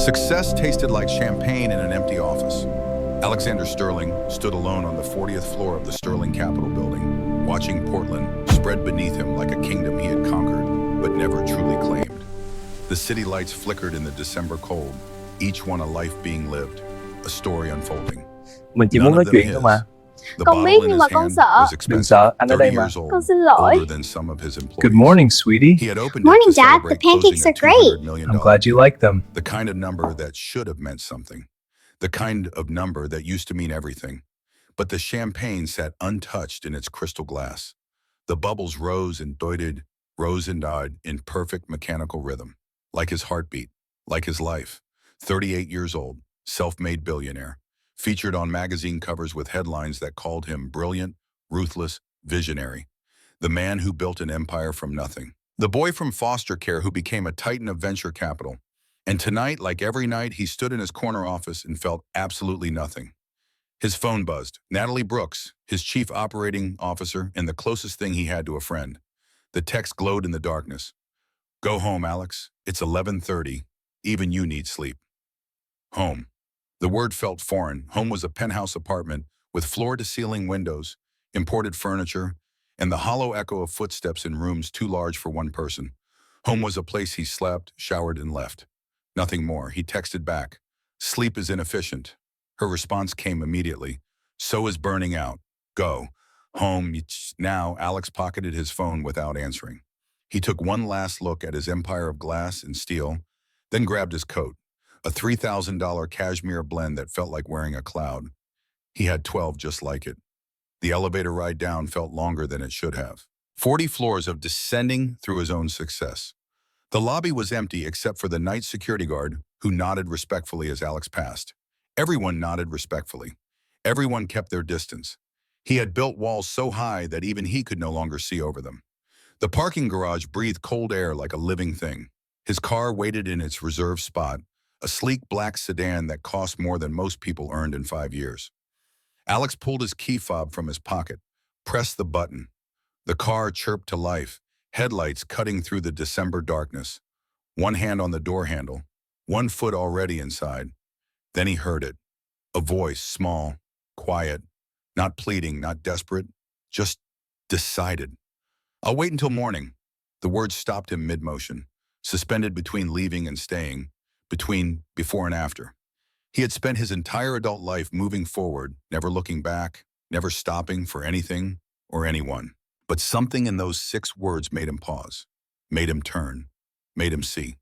Success tasted like champagne in an empty office. Alexander Sterling stood alone on the 40th floor of the Sterling Capitol building, watching Portland spread beneath him like a kingdom he had conquered, but never truly claimed. The city lights flickered in the December cold, each one a life being lived, a story unfolding. Mình chỉ None muốn nói of them chuyện his. thôi mà. The Con biết bottle in nhưng his mà con hand sợ. was Đừng expensive, sợ, anh ở đây 30 mà. years old, Con xin lỗi. older than some of his employees. Good morning, sweetie. He had opened Morning, it to Dad. celebrate The pancakes closing a are great. $200 million I'm glad you like them. the kind of number that should have meant something. The kind of number that used to mean everything. But the champagne sat untouched in its crystal glass. The bubbles rose and died in perfect mechanical rhythm, like his heartbeat, like his life. 38 years old, self-made billionaire, featured on magazine covers with headlines that called him brilliant, ruthless, visionary. The man who built an empire from nothing. The boy from foster care who became a titan of venture capital. And tonight, like every night, he stood in his corner office and felt absolutely nothing. His phone buzzed. Natalie Brooks, his chief operating officer and the closest thing he had to a friend. The text glowed in the darkness. Go home, Alex. It's 11:30. Even you need sleep. Home. The word felt foreign. Home was a penthouse apartment with floor-to-ceiling windows, imported furniture, and the hollow echo of footsteps in rooms too large for one person. Home was a place he slept, showered, and left. Nothing more. He texted back. Sleep is inefficient. Her response came immediately. So is burning out. Go. Home. Now, Alex pocketed his phone without answering. He took one last look at his empire of glass and steel, then grabbed his coat, a $3,000 cashmere blend that felt like wearing a cloud. He had 12 just like it. The elevator ride down felt longer than it should have. 40 floors of descending through his own success. The lobby was empty except for the night security guard, who nodded respectfully as Alex passed. Everyone nodded respectfully. Everyone kept their distance. He had built walls so high that even he could no longer see over them. The parking garage breathed cold air like a living thing. His car waited in its reserved spot, a sleek black sedan that cost more than most people earned in 5 years. Alex pulled his key fob from his pocket, pressed the button. The car chirped to life, headlights cutting through the December darkness. One hand on the door handle, one foot already inside. Then he heard it. A voice, small, quiet, not pleading, not desperate, just decided. I'll wait until morning. The words stopped him mid-motion, suspended between leaving and staying, between before and after. He had spent his entire adult life moving forward, never looking back, never stopping for anything or anyone. But something in those 6 words made him pause, made him turn, made him see.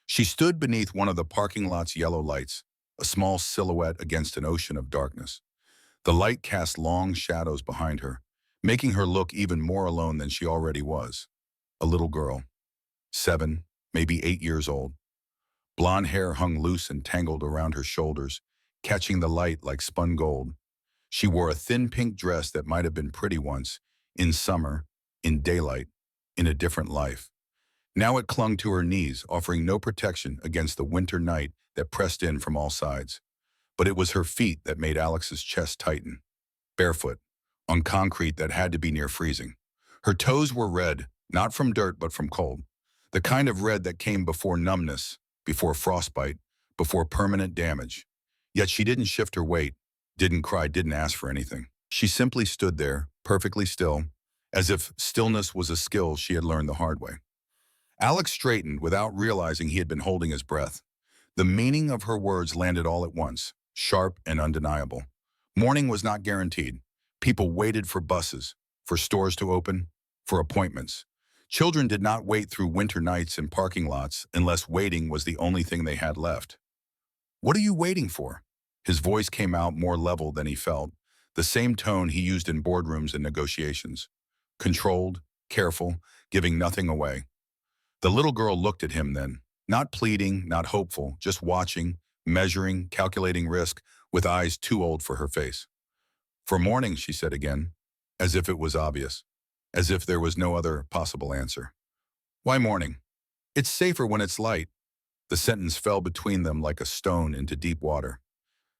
She stood beneath one of the parking lot's yellow lights, a small silhouette against an ocean of darkness. The light cast long shadows behind her, making her look even more alone than she already was. A little girl, 7, maybe 8 years old. Blonde hair hung loose and tangled around her shoulders, catching the light like spun gold. She wore a thin pink dress that might have been pretty once, in summer, in daylight, in a different life. Now it clung to her knees, offering no protection against the winter night that pressed in from all sides. But it was her feet that made Alex's chest tighten. Barefoot, on concrete that had to be near freezing. Her toes were red, not from dirt but from cold. The kind of red that came before numbness, before frostbite, before permanent damage. Yet she didn't shift her weight, didn't cry, didn't ask for anything. She simply stood there, perfectly still, as if stillness was a skill she had learned the hard way. Alex straightened without realizing he had been holding his breath. The meaning of her words landed all at once, sharp and undeniable. Morning was not guaranteed. People waited for buses, for stores to open, for appointments. Children did not wait through winter nights in parking lots unless waiting was the only thing they had left. What are you waiting for? His voice came out more level than he felt, the same tone he used in boardrooms and negotiations. Controlled, careful, giving nothing away. The little girl looked at him then, not pleading, not hopeful, just watching, measuring, calculating risk, with eyes too old for her face. For morning, she said again, as if it was obvious, as if there was no other possible answer. Why morning? It's safer when it's light. The sentence fell between them like a stone into deep water.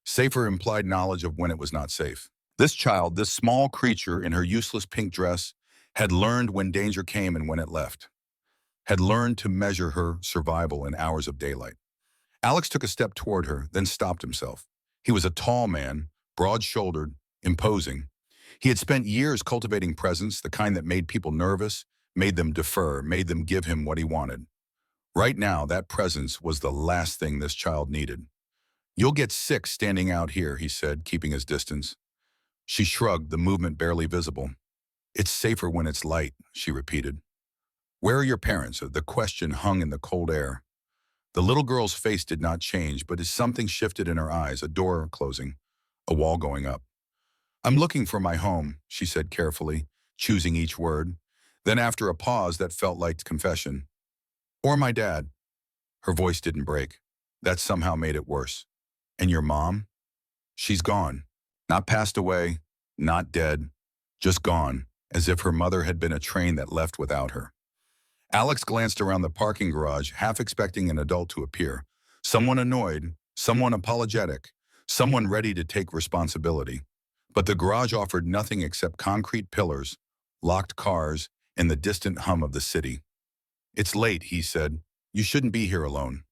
Safer implied knowledge of when it was not safe. This child, this small creature in her useless pink dress, had learned when danger came and when it left. Had learned to measure her survival in hours of daylight. Alex took a step toward her, then stopped himself. He was a tall man, broad-shouldered, imposing. He had spent years cultivating presence, the kind that made people nervous, made them defer, made them give him what he wanted. Right now, that presence was the last thing this child needed. "You'll get sick standing out here," he said, keeping his distance. She shrugged, the movement barely visible. "It's safer when it's light," she repeated. "Where are your parents?" The question hung in the cold air. The little girl's face did not change, but as something shifted in her eyes, a door closing, a wall going up. "I'm looking for my home," she said carefully, choosing each word. Then after a pause that felt like confession, "Or my dad." Her voice didn't break. That somehow made it worse. "And your mom?" "She's gone. Not passed away, not dead, just gone, as if her mother had been a train that left without her." Alex glanced around the parking garage, half expecting an adult to appear. Someone annoyed, someone apologetic, someone ready to take responsibility. But the garage offered nothing except concrete pillars, locked cars, and the distant hum of the city. "It's late," he said. "You shouldn't be here alone."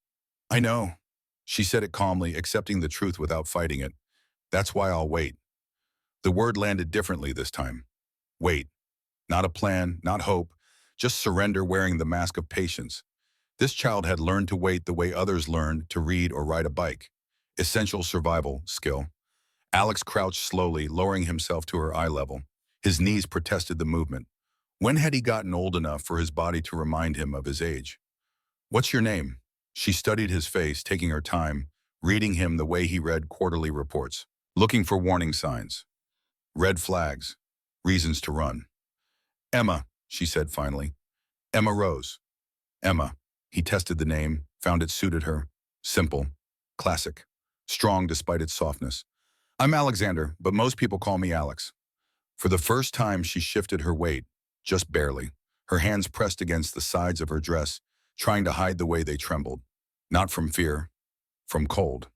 "I know." She said it calmly, accepting the truth without fighting it. "That's why I'll wait." The word landed differently this time. Wait. Not a plan, not hope, just surrender wearing the mask of patience. This child had learned to wait the way others learned to read or ride a bike. Essential survival skill. Alex crouched slowly, lowering himself to her eye level. His knees protested the movement. When had he gotten old enough for his body to remind him of his age? "What's your name?" She studied his face, taking her time, reading him the way he read quarterly reports, looking for warning signs, red flags, reasons to run. "Emma," she said finally. "Emma Rose." Emma. He tested the name, found it suited her. Simple. Classic. Strong despite its softness. "I'm Alexander, but most people call me Alex." For the first time, she shifted her weight, just barely. Her hands pressed against the sides of her dress, trying to hide the way they trembled. Not from fear, from cold.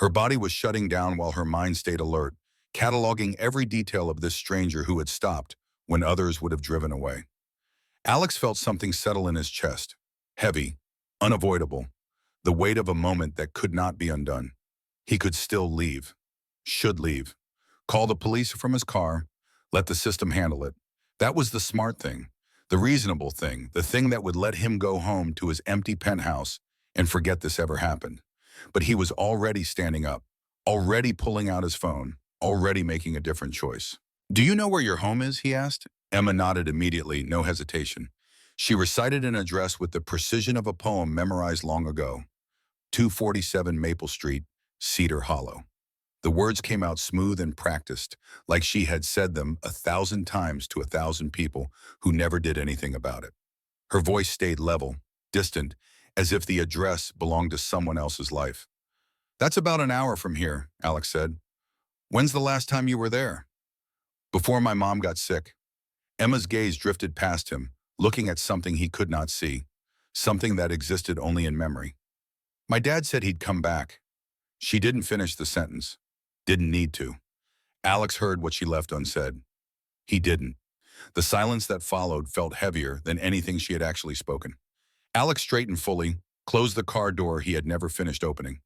Her body was shutting down while her mind stayed alert, cataloging every detail of this stranger who had stopped when others would have driven away. Alex felt something settle in his chest. Heavy, unavoidable. The weight of a moment that could not be undone. He could still leave. Should leave. Call the police from his car. Let the system handle it. That was the smart thing. The reasonable thing. The thing that would let him go home to his empty penthouse and forget this ever happened. But he was already standing up. Already pulling out his phone. Already making a different choice. "Do you know where your home is?" he asked. Emma nodded immediately, no hesitation. She recited an address with the precision of a poem memorized long ago. 247 Maple Street, Cedar Hollow. The words came out smooth and practiced, like she had said them 1,000 times to 1,000 people who never did anything about it. Her voice stayed level, distant, as if the address belonged to someone else's life. "That's about an hour from here," Alex said. "When's the last time you were there?" "Before my mom got sick." Emma's gaze drifted past him, looking at something he could not see, something that existed only in memory. "My dad said he'd come back." She didn't finish the sentence. Didn't need to. Alex heard what she left unsaid. He didn't. The silence that followed felt heavier than anything she had actually spoken. Alex straightened fully, closed the car door he had never finished opening.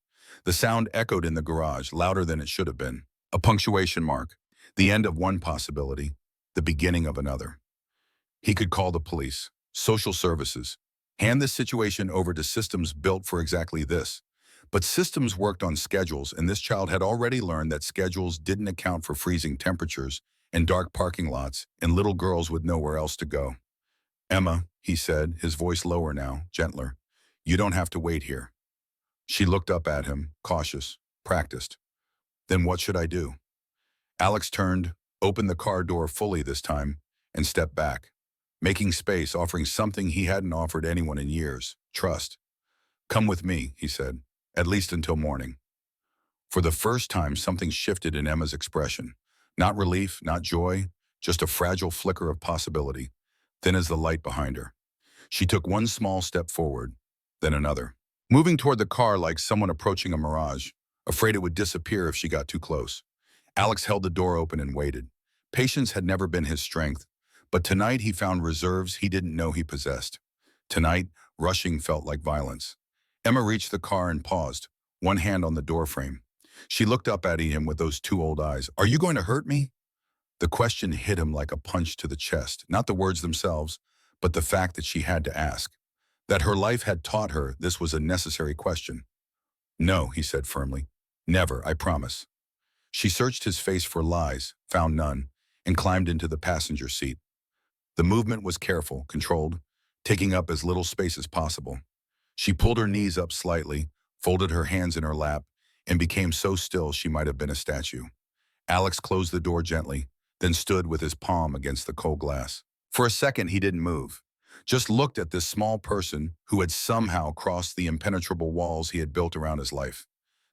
The sound echoed in the garage, louder than it should have been. A punctuation mark. The end of one possibility, the beginning of another. He could call the police, social services, hand this situation over to systems built for exactly this. But systems worked on schedules, and this child had already learned that schedules didn't account for freezing temperatures and dark parking lots and little girls with nowhere else to go. "Emma," he said, his voice lower now, gentler. "You don't have to wait here." She looked up at him, cautious, practiced. "Then what should I do?" Alex turned, opened the car door fully this time, and stepped back, making space, offering something he hadn't offered anyone in years, trust. "Come with me," he said, "at least until morning." For the first time, something shifted in Emma's expression. Not relief, not joy, just a fragile flicker of possibility, thin as the light behind her. She took one small step forward, then another, moving toward the car like someone approaching a mirage, afraid it would disappear if she got too close. Alex held the door open and waited. Patience had never been his strength, but tonight he found reserves he didn't know he possessed. Tonight, rushing felt like violence. Emma reached the car and paused, one hand on the doorframe. She looked up at him with those two old eyes. Are you going to hurt me? The question hit him like a punch to the chest, not the words themselves, but the fact that she had to ask. That her life had taught her this was a necessary question. No, he said firmly. Never, I promise. She searched his face for lies, found none, and climbed into the passenger seat. The movement was careful, controlled, taking up as little space as possible. She pulled her knees up slightly, folded her hands in her lap, and became so still she might have been a statue. Alex closed the door gently, then stood with his palm against the cold glass. For a second, he didn't move, just looked at this small person who had somehow crossed the impenetrable walls he had built around his life.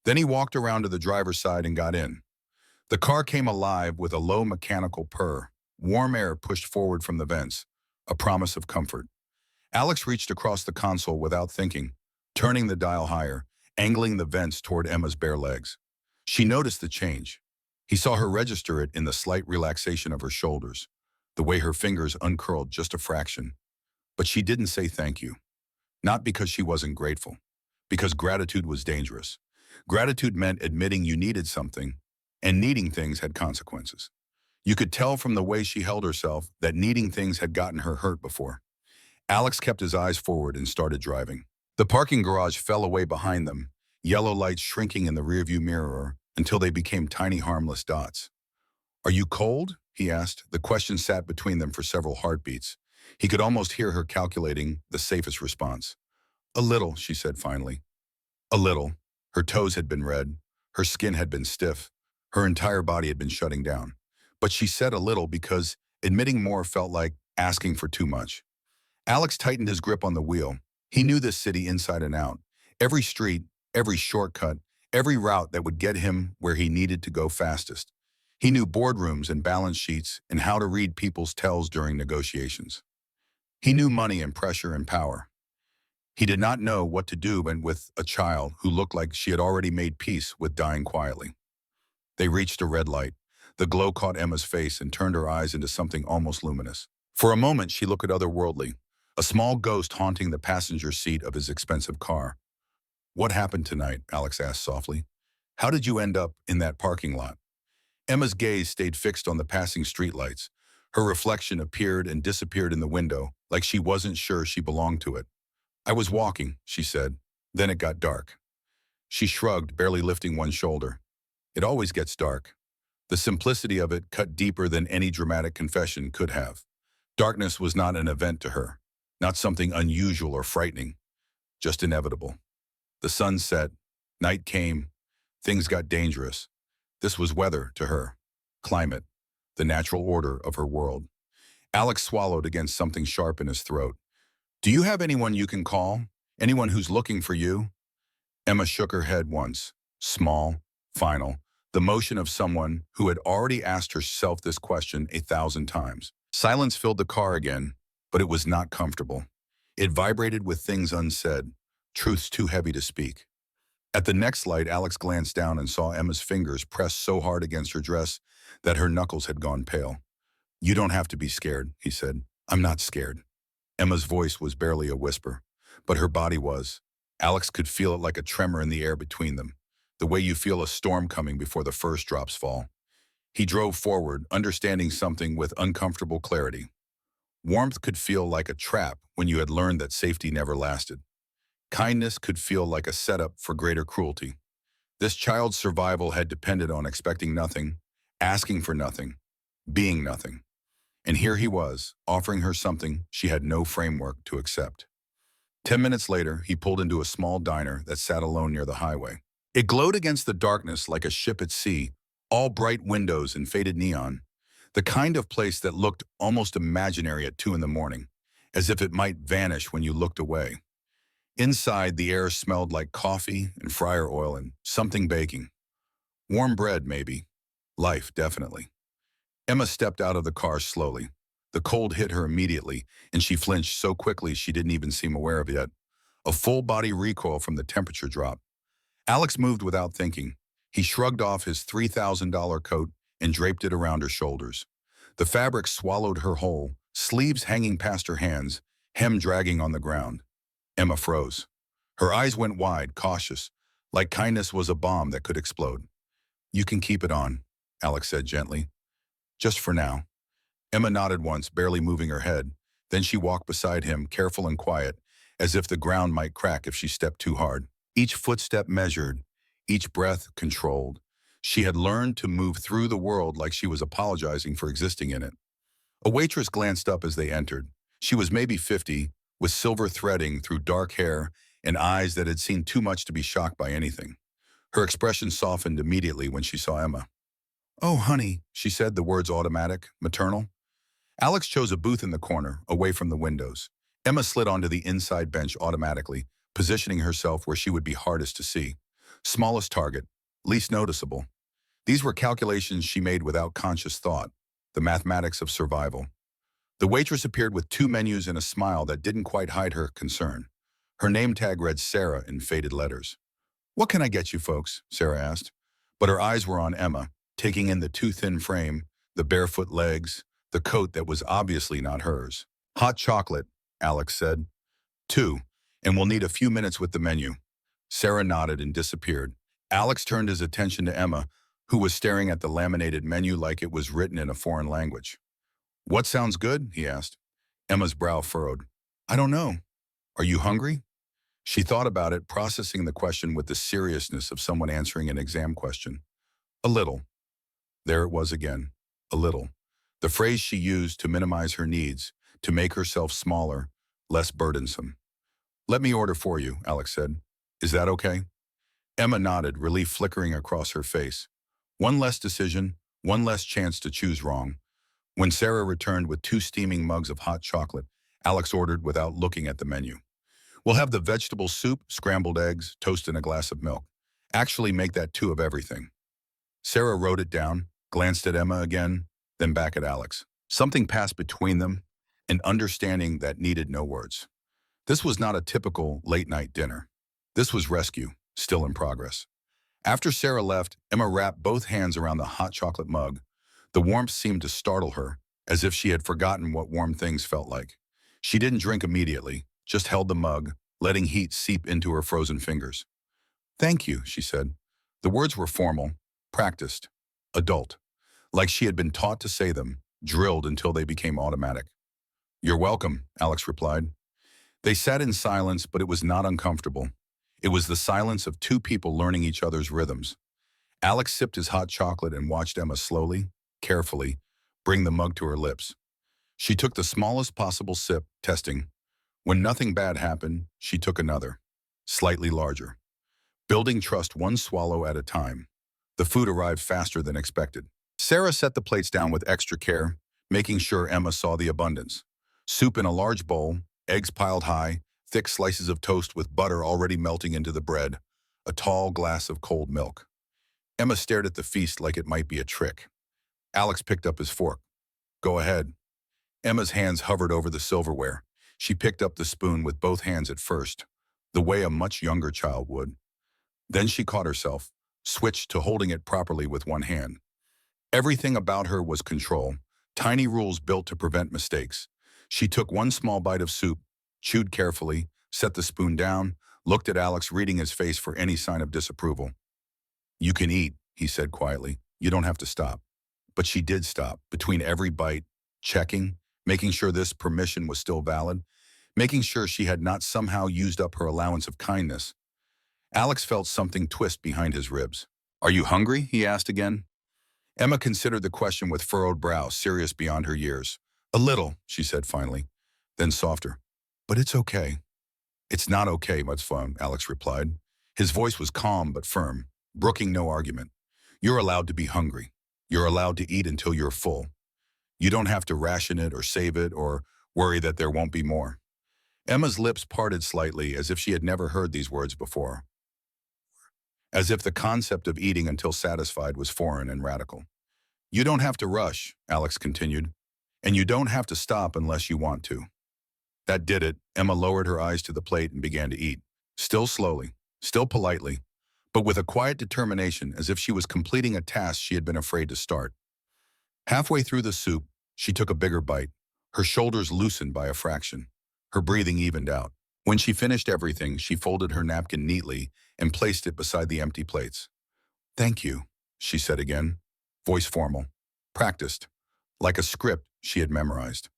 Then he walked around to the driver's side and got in. The car came alive with a low mechanical purr. Warm air pushed forward from the vents, a promise of comfort. Alex reached across the console without thinking, turning the dial higher, angling the vents toward Emma's bare legs. She noticed the change. He saw her register it in the slight relaxation of her shoulders, the way her fingers uncurled just a fraction. But she didn't say thank you. Not because she wasn't grateful, because gratitude was dangerous. Gratitude meant admitting you needed something, and needing things had consequences. You could tell from the way she held herself that needing things had gotten her hurt before. Alex kept his eyes forward and started driving. The parking garage fell away behind them, yellow lights shrinking in the rearview mirror until they became tiny harmless dots. Are you cold? He asked. The question sat between them for several heartbeats. He could almost hear her calculating the safest response. A little, she said finally. A little. Her toes had been red. Her skin had been stiff. Her entire body had been shutting down. But she said a little because admitting more felt like asking for too much. Alex tightened his grip on the wheel. He knew this city inside and out. Every street, every shortcut, every route that would get him where he needed to go fastest. He knew boardrooms and balance sheets and how to read people's tells during negotiations. He knew money and pressure and power. He did not know what to do when with a child who looked like she had already made peace with dying quietly. They reached a red light. The glow caught Emma's face and turned her eyes into something almost luminous. For a moment, she looked otherworldly, a small ghost haunting the passenger seat of his expensive car. What happened tonight? Alex asked softly. How did you end up in that parking lot? Emma's gaze stayed fixed on the passing streetlights. Her reflection appeared and disappeared in the window, like she wasn't sure she belonged to it. I was walking, she said. Then it got dark. She shrugged, barely lifting one shoulder. It always gets dark. The simplicity of it cut deeper than any dramatic confession could have. Darkness was not an event to her, not something unusual or frightening, just inevitable. The sun set, night came, things got dangerous. This was weather to her, climate, the natural order of her world. Alex swallowed against something sharp in his throat. Do you have anyone you can call? Anyone who's looking for you? Emma shook her head once, small, final, the motion of someone who had already asked herself this question 1,000 times. Silence filled the car again, but it was not comfortable. It vibrated with things unsaid, truths too heavy to speak. At the next light, Alex glanced down and saw Emma's fingers pressed so hard against her dress that her knuckles had gone pale. You don't have to be scared, he said. I'm not scared. Emma's voice was barely a whisper, but her body was. Alex could feel it like a tremor in the air between them, the way you feel a storm coming before the first drops fall. He drove forward, understanding something with uncomfortable clarity. Warmth could feel like a trap when you had learned that safety never lasted. Kindness could feel like a setup for greater cruelty. This child's survival had depended on expecting nothing, asking for nothing, being nothing. And here he was, offering her something she had no framework to accept. 10 minutes later, he pulled into a small diner that sat alone near the highway. It glowed against the darkness like a ship at sea, all bright windows and faded neon, the kind of place that looked almost imaginary at 2 in the morning, as if it might vanish when you looked away. Inside, the air smelled like coffee and fryer oil and something baking. Warm bread, maybe. Life, definitely. Emma stepped out of the car slowly. The cold hit her immediately, and she flinched so quickly she didn't even seem aware of it yet. A full-body recoil from the temperature drop. Alex moved without thinking. He shrugged off his $3,000 coat and draped it around her shoulders. The fabric swallowed her whole, sleeves hanging past her hands, hem dragging on the ground. Emma froze. Her eyes went wide, cautious, like kindness was a bomb that could explode. "You can keep it on," Alex said gently. "Just for now." Emma nodded once, barely moving her head. Then she walked beside him, careful and quiet, as if the ground might crack if she stepped too hard. Each footstep measured, each breath controlled. She had learned to move through the world like she was apologizing for existing in it. A waitress glanced up as they entered. She was maybe 50, with silver threading through dark hair and eyes that had seen too much to be shocked by anything. Her expression softened immediately when she saw Emma. "Oh, honey," she said, the words automatic, maternal. Alex chose a booth in the corner, away from the windows. Emma slid onto the inside bench automatically, positioning herself where she would be hardest to see. Smallest target, least noticeable. These were calculations she made without conscious thought, the mathematics of survival. The waitress appeared with two menus and a smile that didn't quite hide her concern. Her name tag read Sarah in faded letters. "What can I get you folks?" Sarah asked. But her eyes were on Emma, taking in the too thin frame, the barefoot legs, the coat that was obviously not hers. "Hot chocolate," Alex said. "Two, and we'll need a few minutes with the menu." Sarah nodded and disappeared. Alex turned his attention to Emma, who was staring at the laminated menu like it was written in a foreign language. "What sounds good?" he asked. Emma's brow furrowed. "I don't know. Are you hungry?" She thought about it, processing the question with the seriousness of someone answering an exam question. "A little." There it was again. A little. The phrase she used to minimize her needs, to make herself smaller, less burdensome. "Let me order for you," Alex said. "Is that okay?" Emma nodded, relief flickering across her face. One less decision, one less chance to choose wrong. When Sarah returned with two steaming mugs of hot chocolate, Alex ordered without looking at the menu. "We'll have the vegetable soup, scrambled eggs, toast, and a glass of milk. Actually make that two of everything." Sarah wrote it down, glanced at Emma again, then back at Alex. Something passed between them, an understanding that needed no words. This was not a typical late-night dinner. This was rescue, still in progress. After Sarah left, Emma wrapped both hands around the hot chocolate mug. The warmth seemed to startle her, as if she had forgotten what warm things felt like. She didn't drink immediately, just held the mug, letting heat seep into her frozen fingers. "Thank you," she said. The words were formal, practiced, adult, like she had been taught to say them, drilled until they became automatic. "You're welcome," Alex replied. They sat in silence, but it was not uncomfortable. It was the silence of two people learning each other's rhythms. Alex sipped his hot chocolate and watched Emma slowly, carefully, bring the mug to her lips. She took the smallest possible sip, testing. When nothing bad happened, she took another, slightly larger. Building trust one swallow at a time. The food arrived faster than expected. Sarah set the plates down with extra care, making sure Emma saw the abundance. Soup in a large bowl, eggs piled high, thick slices of toast with butter already melting into the bread, a tall glass of cold milk. Emma stared at the feast like it might be a trick. Alex picked up his fork. "Go ahead." Emma's hands hovered over the silverware. She picked up the spoon with both hands at first, the way a much younger child would. Then she caught herself, switched to holding it properly with one hand. Everything about her was control, tiny rules built to prevent mistakes. She took one small bite of soup, chewed carefully, set the spoon down, looked at Alex, reading his face for any sign of disapproval. "You can eat," he said quietly. "You don't have to stop." But she did stop, between every bite, checking, making sure this permission was still valid, making sure she had not somehow used up her allowance of kindness. Alex felt something twist behind his ribs. "Are you hungry?" he asked again. Emma considered the question with furrowed brow, serious beyond her years. "A little," she said finally, then softer. "But it's okay." "It's not okay, much fun," Alex replied. His voice was calm but firm, brooking no argument. "You're allowed to be hungry. You're allowed to eat until you're full. You don't have to ration it or save it or worry that there won't be more." Emma's lips parted slightly, as if she had never heard these words before, as if the concept of eating until satisfied was foreign and radical. "You don't have to rush," Alex continued, "and you don't have to stop unless you want to." That did it. Emma lowered her eyes to the plate and began to eat, still slowly, still politely, but with a quiet determination, as if she was completing a task she had been afraid to start. Halfway through the soup, she took a bigger bite. Her shoulders loosened by a fraction. Her breathing evened out. When she finished everything, she folded her napkin neatly and placed it beside the empty plates. "Thank you," she said again, voice formal, practiced, like a script she had memorized.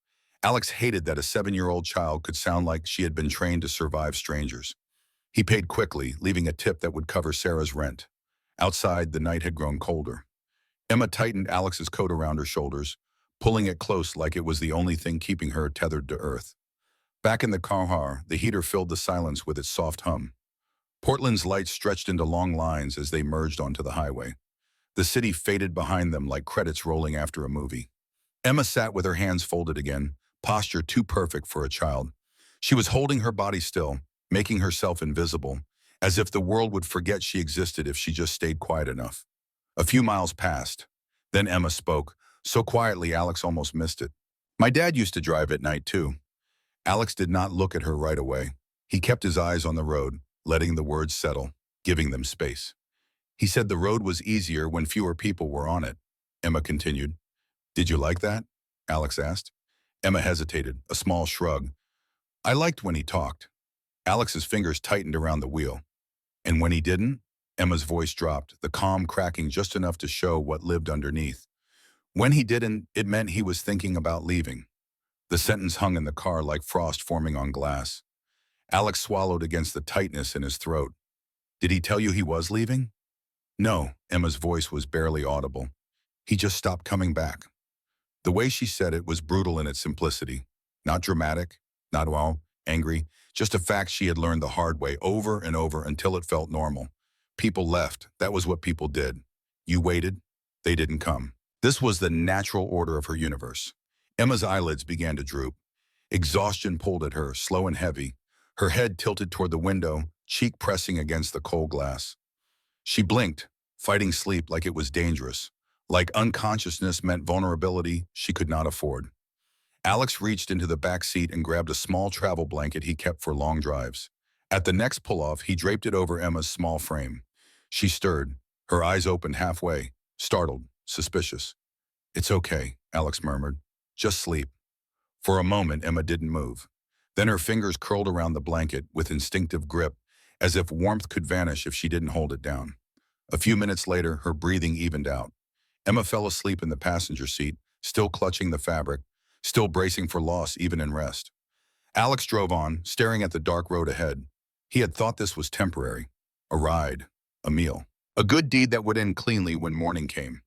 Alex hated that a 7-year-old child could sound like she had been trained to survive strangers. He paid quickly, leaving a tip that would cover Sarah's rent. Outside, the night had grown colder. Emma tightened Alex's coat around her shoulders, pulling it close like it was the only thing keeping her tethered to earth. Back in the car, the heater filled the silence with its soft hum. Portland's lights stretched into long lines as they merged onto the highway. The city faded behind them like credits rolling after a movie. Emma sat with her hands folded again, posture too perfect for a child. She was holding her body still, making herself invisible, as if the world would forget she existed if she just stayed quiet enough. A few miles passed. Then Emma spoke, so quietly Alex almost missed it. "My dad used to drive at night too." Alex did not look at her right away. He kept his eyes on the road, letting the words settle, giving them space. "He said the road was easier when fewer people were on it," Emma continued. "Did you like that?" Alex asked. Emma hesitated, a small shrug. "I liked when he talked." Alex's fingers tightened around the wheel. "And when he didn't?" Emma's voice dropped, the calm cracking just enough to show what lived underneath. "When he didn't, it meant he was thinking about leaving." The sentence hung in the car like frost forming on glass. Alex swallowed against the tightness in his throat. "Did he tell you he was leaving?" "No," Emma's voice was barely audible. "He just stopped coming back." The way she said it was brutal in its simplicity. Not dramatic, not angry, just a fact she had learned the hard way over and over until it felt normal. People left. That was what people did. You waited. They didn't come. This was the natural order of her universe. Emma's eyelids began to droop. Exhaustion pulled at her, slow and heavy. Her head tilted toward the window, cheek pressing against the cold glass. She blinked, fighting sleep like it was dangerous, like unconsciousness meant vulnerability she could not afford. Alex reached into the back seat and grabbed a small travel blanket he kept for long drives. At the next pull-off, he draped it over Emma's small frame. She stirred, her eyes opened halfway, startled, suspicious. "It's okay," Alex murmured. "Just sleep." For a moment, Emma didn't move. Then her fingers curled around the blanket with instinctive grip, as if warmth could vanish if she didn't hold it down. A few minutes later, her breathing evened out. Emma fell asleep in the passenger seat, still clutching the fabric, still bracing for loss even in rest. Alex drove on, staring at the dark road ahead. He had thought this was temporary. A ride. A meal. A good deed that would end cleanly when morning came.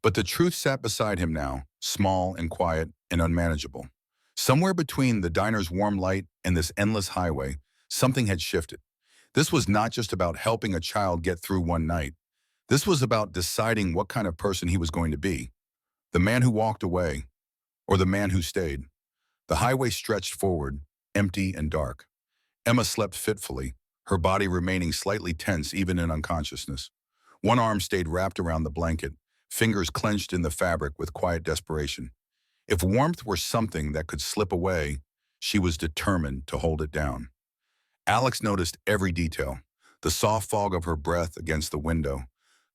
But the truth sat beside him now, small and quiet and unmanageable. Somewhere between the diner's warm light and this endless highway, something had shifted. This was not just about helping a child get through one night. This was about deciding what kind of person he was going to be. The man who walked away, or the man who stayed. The highway stretched forward, empty and dark. Emma slept fitfully, her body remaining slightly tense even in unconsciousness. One arm stayed wrapped around the blanket, fingers clenched in the fabric with quiet desperation. If warmth were something that could slip away, she was determined to hold it down. Alex noticed every detail, the soft fog of her breath against the window,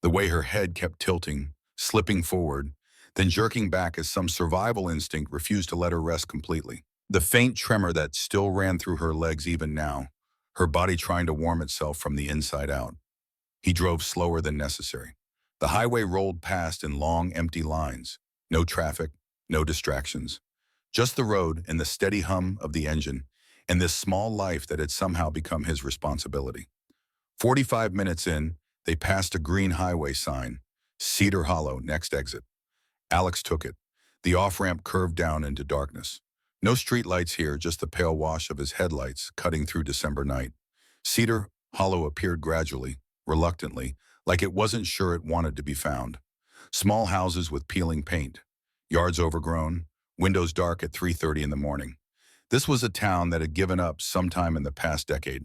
the way her head kept tilting, slipping forward, then jerking back as some survival instinct refused to let her rest completely. The faint tremor that still ran through her legs even now, her body trying to warm itself from the inside out. He drove slower than necessary. The highway rolled past in long, empty lines. No traffic, no distractions. Just the road and the steady hum of the engine, and this small life that had somehow become his responsibility. 45 minutes in, they passed a green highway sign. Cedar Hollow, next exit. Alex took it. The off-ramp curved down into darkness. No streetlights here, just the pale wash of his headlights cutting through December night. Cedar Hollow appeared gradually, reluctantly, like it wasn't sure it wanted to be found. Small houses with peeling paint, yards overgrown, windows dark at 3:30 in the morning. This was a town that had given up sometime in the past decade.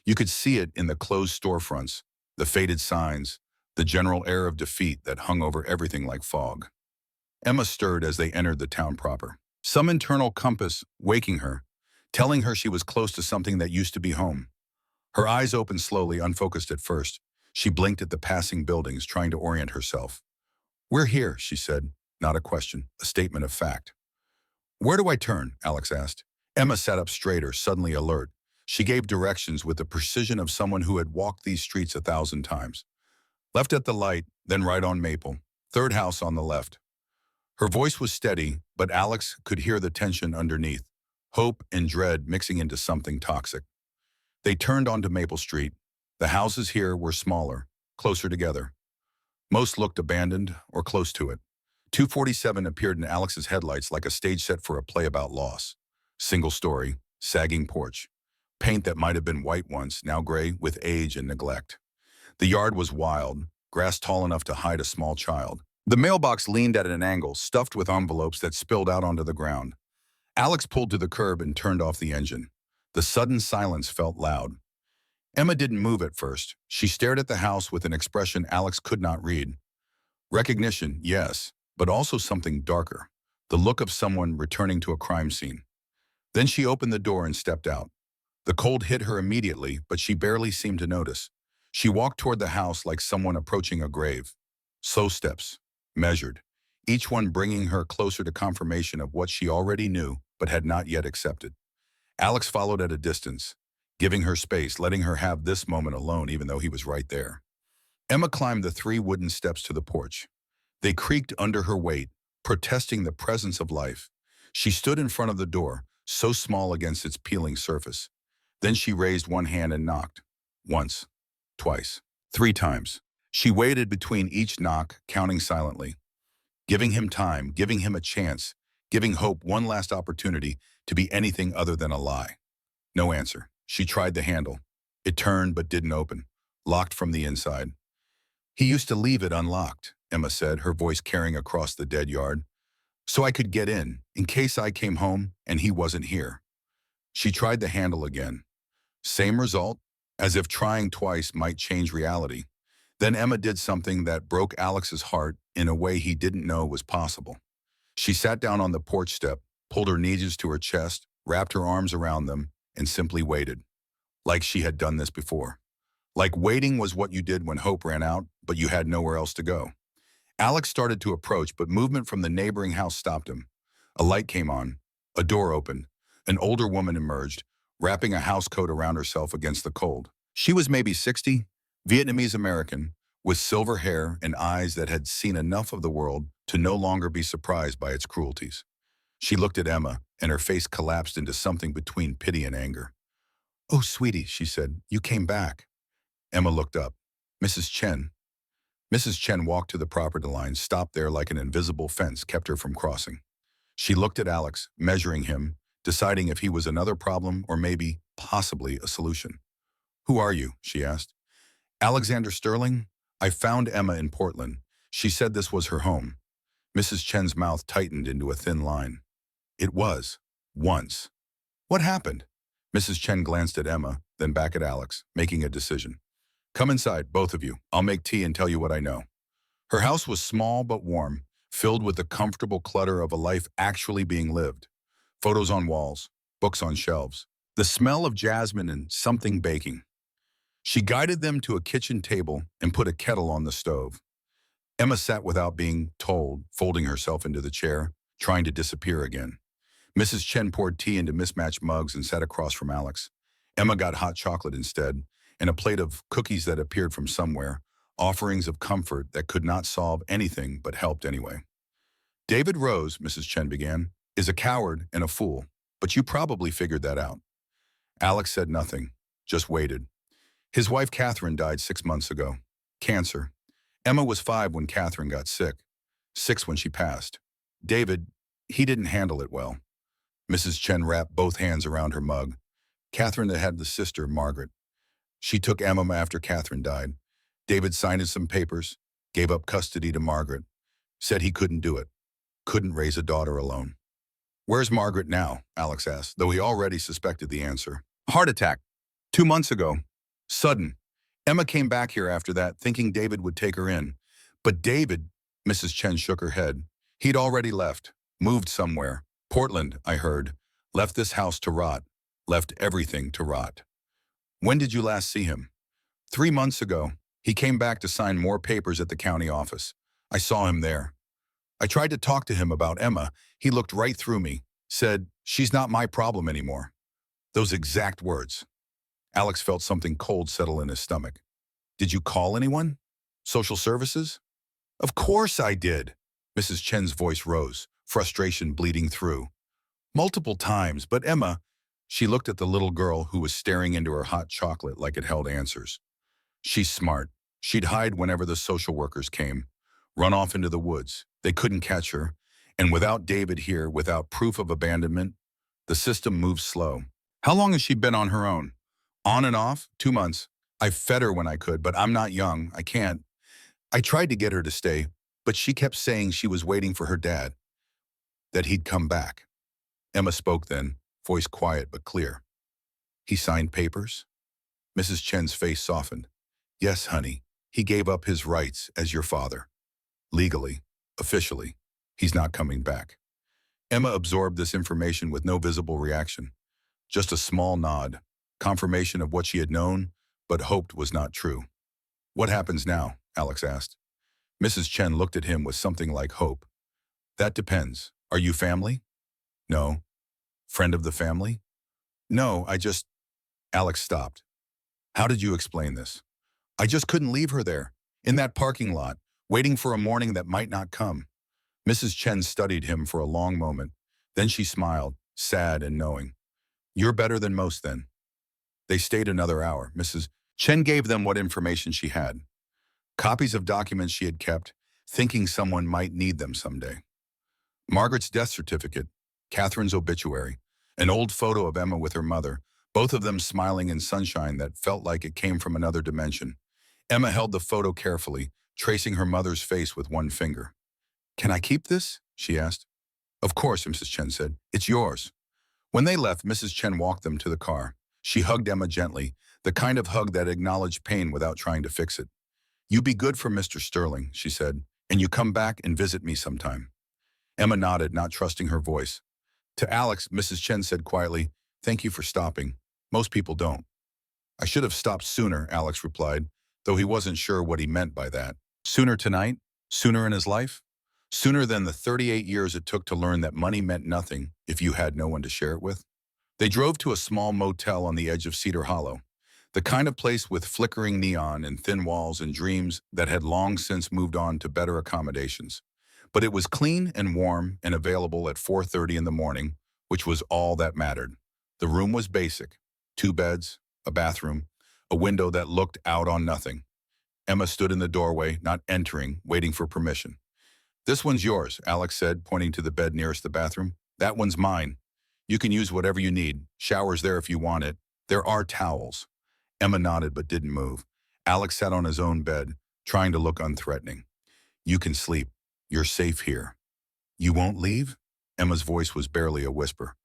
You could see it in the closed storefronts, the faded signs, the general air of defeat that hung over everything like fog. Emma stirred as they entered the town proper. Some internal compass waking her, telling her she was close to something that used to be home. Her eyes opened slowly, unfocused at first. She blinked at the passing buildings, trying to orient herself. "We're here," she said, not a question, a statement of fact. "Where do I turn?" Alex asked. Emma sat up straighter, suddenly alert. She gave directions with the precision of someone who had walked these streets 1,000 times. Left at the light, then right on Maple. Third house on the left. Her voice was steady, but Alex could hear the tension underneath. Hope and dread mixing into something toxic. They turned onto Maple Street. The houses here were smaller, closer together. Most looked abandoned or close to it. 247 appeared in Alex's headlights like a stage set for a play about loss. Single story, sagging porch. Paint that might have been white once, now gray with age and neglect. The yard was wild, grass tall enough to hide a small child. The mailbox leaned at an angle, stuffed with envelopes that spilled out onto the ground. Alex pulled to the curb and turned off the engine. The sudden silence felt loud. Emma didn't move at first. She stared at the house with an expression Alex could not read. Recognition, yes, but also something darker. The look of someone returning to a crime scene. Then she opened the door and stepped out. The cold hit her immediately, but she barely seemed to notice. She walked toward the house like someone approaching a grave. Slow steps, measured, each one bringing her closer to confirmation of what she already knew but had not yet accepted. Alex followed at a distance, giving her space, letting her have this moment alone even though he was right there. Emma climbed the 3 wooden steps to the porch. They creaked under her weight, protesting the presence of life. She stood in front of the door, so small against its peeling surface. Then she raised one hand and knocked. Once, twice, 3 times. She waited between each knock, counting silently. Giving him time, giving him a chance, giving hope one last opportunity to be anything other than a lie. No answer. She tried the handle. It turned but didn't open, locked from the inside. He used to leave it unlocked, Emma said, her voice carrying across the dead yard. So I could get in case I came home and he wasn't here. She tried the handle again. Same result, as if trying twice might change reality. Then Emma did something that broke Alex's heart in a way he didn't know was possible. She sat down on the porch step, pulled her knees to her chest, wrapped her arms around them, and simply waited. Like she had done this before. Like waiting was what you did when hope ran out, but you had nowhere else to go. Alex started to approach, but movement from the neighboring house stopped him. A light came on. A door opened. An older woman emerged, wrapping a housecoat around herself against the cold. She was maybe 60, Vietnamese American, with silver hair and eyes that had seen enough of the world to no longer be surprised by its cruelties. She looked at Emma, and her face collapsed into something between pity and anger. "Oh, sweetie," she said, "you came back." Emma looked up. "Mrs. Chen." Mrs. Chen walked to the property line, stopped there like an invisible fence kept her from crossing. She looked at Alex, measuring him, deciding if he was another problem or maybe, possibly, a solution. "Who are you?" she asked. "Alexander Sterling. I found Emma in Portland. She said this was her home." Mrs. Chen's mouth tightened into a thin line. "It was. Once. What happened?" Mrs. Chen glanced at Emma, then back at Alex, making a decision. "Come inside, both of you. I'll make tea and tell you what I know." Her house was small but warm, filled with the comfortable clutter of a life actually being lived. Photos on walls, books on shelves, the smell of jasmine and something baking. She guided them to a kitchen table and put a kettle on the stove. Emma sat without being told, folding herself into the chair, trying to disappear again. Mrs. Chen poured tea into mismatched mugs and sat across from Alex. Emma got hot chocolate instead, and a plate of cookies that appeared from somewhere, offerings of comfort that could not solve anything but helped anyway. "David Rose," Mrs. Chen began, "is a coward and a fool, but you probably figured that out." Alex said nothing, just waited. His wife Catherine died 6 months ago. Cancer. Emma was 5 when Catherine got sick. 6 when she passed. David, he didn't handle it well. Mrs. Chen wrapped both hands around her mug. Catherine had the sister, Margaret. She took Emma after Catherine died. David signed some papers, gave up custody to Margaret, said he couldn't do it, couldn't raise a daughter alone. "Where's Margaret now?" Alex asked, though he already suspected the answer. "Heart attack. 2 months ago. Sudden. Emma came back here after that, thinking David would take her in. But David," Mrs. Chen shook her head, "he'd already left, moved somewhere. Portland, I heard. Left this house to rot. Left everything to rot." "When did you last see him?" 3 months ago. He came back to sign more papers at the county office. I saw him there. I tried to talk to him about Emma. He looked right through me, said, "She's not my problem anymore." Those exact words. Alex felt something cold settle in his stomach. Did you call anyone? Social services? Of course I did. Mrs. Chen's voice rose, frustration bleeding through. Multiple times, but Emma, she looked at the little girl who was staring into her hot chocolate like it held answers. She's smart. She'd hide whenever the social workers came, run off into the woods. They couldn't catch her. And without David here, without proof of abandonment, the system moves slow. How long has she been on her own? On and off? 2 months. I fed her when I could, but I'm not young. I can't. I tried to get her to stay, but she kept saying she was waiting for her dad, that he'd come back. Emma spoke then, voice quiet but clear. He signed papers? Mrs. Chen's face softened. Yes, honey. He gave up his rights as your father. Legally, officially, he's not coming back. Emma absorbed this information with no visible reaction. Just a small nod, confirmation of what she had known, but hoped was not true. What happens now? Alex asked. Mrs. Chen looked at him with something like hope. That depends. Are you family? No. Friend of the family? No, Alex stopped. How did you explain this? I just couldn't leave her there, in that parking lot, waiting for a morning that might not come. Mrs. Chen studied him for a long moment. Then she smiled, sad and knowing. You're better than most then. They stayed another hour. Mrs. Chen gave them what information she had. Copies of documents she had kept, thinking someone might need them someday. Margaret's death certificate, Catherine's obituary, an old photo of Emma with her mother, both of them smiling in sunshine that felt like it came from another dimension. Emma held the photo carefully, tracing her mother's face with one finger. Can I keep this? She asked. Of course, Mrs. Chen said. It's yours. When they left, Mrs. Chen walked them to the car. She hugged Emma gently, the kind of hug that acknowledged pain without trying to fix it. You be good for Mr. Sterling, she said, and you come back and visit me sometime. Emma nodded, not trusting her voice. To Alex, Mrs. Chen said quietly, Thank you for stopping. Most people don't. I should have stopped sooner, Alex replied, though he wasn't sure what he meant by that. Sooner tonight? Sooner in his life? Sooner than the 38 years it took to learn that money meant nothing if you had no one to share it with? They drove to a small motel on the edge of Cedar Hollow, the kind of place with flickering neon and thin walls and dreams that had long since moved on to better accommodations. But it was clean and warm and available at 4:30 in the morning, which was all that mattered. The room was basic. 2 beds, a bathroom, a window that looked out on nothing. Emma stood in the doorway, not entering, waiting for permission. This one's yours, Alex said, pointing to the bed nearest the bathroom. That one's mine. You can use whatever you need. Shower's there if you want it. There are towels. Emma nodded but didn't move. Alex sat on his own bed, trying to look unthreatening. You can sleep. You're safe here. You won't leave? Emma's voice was barely a whisper.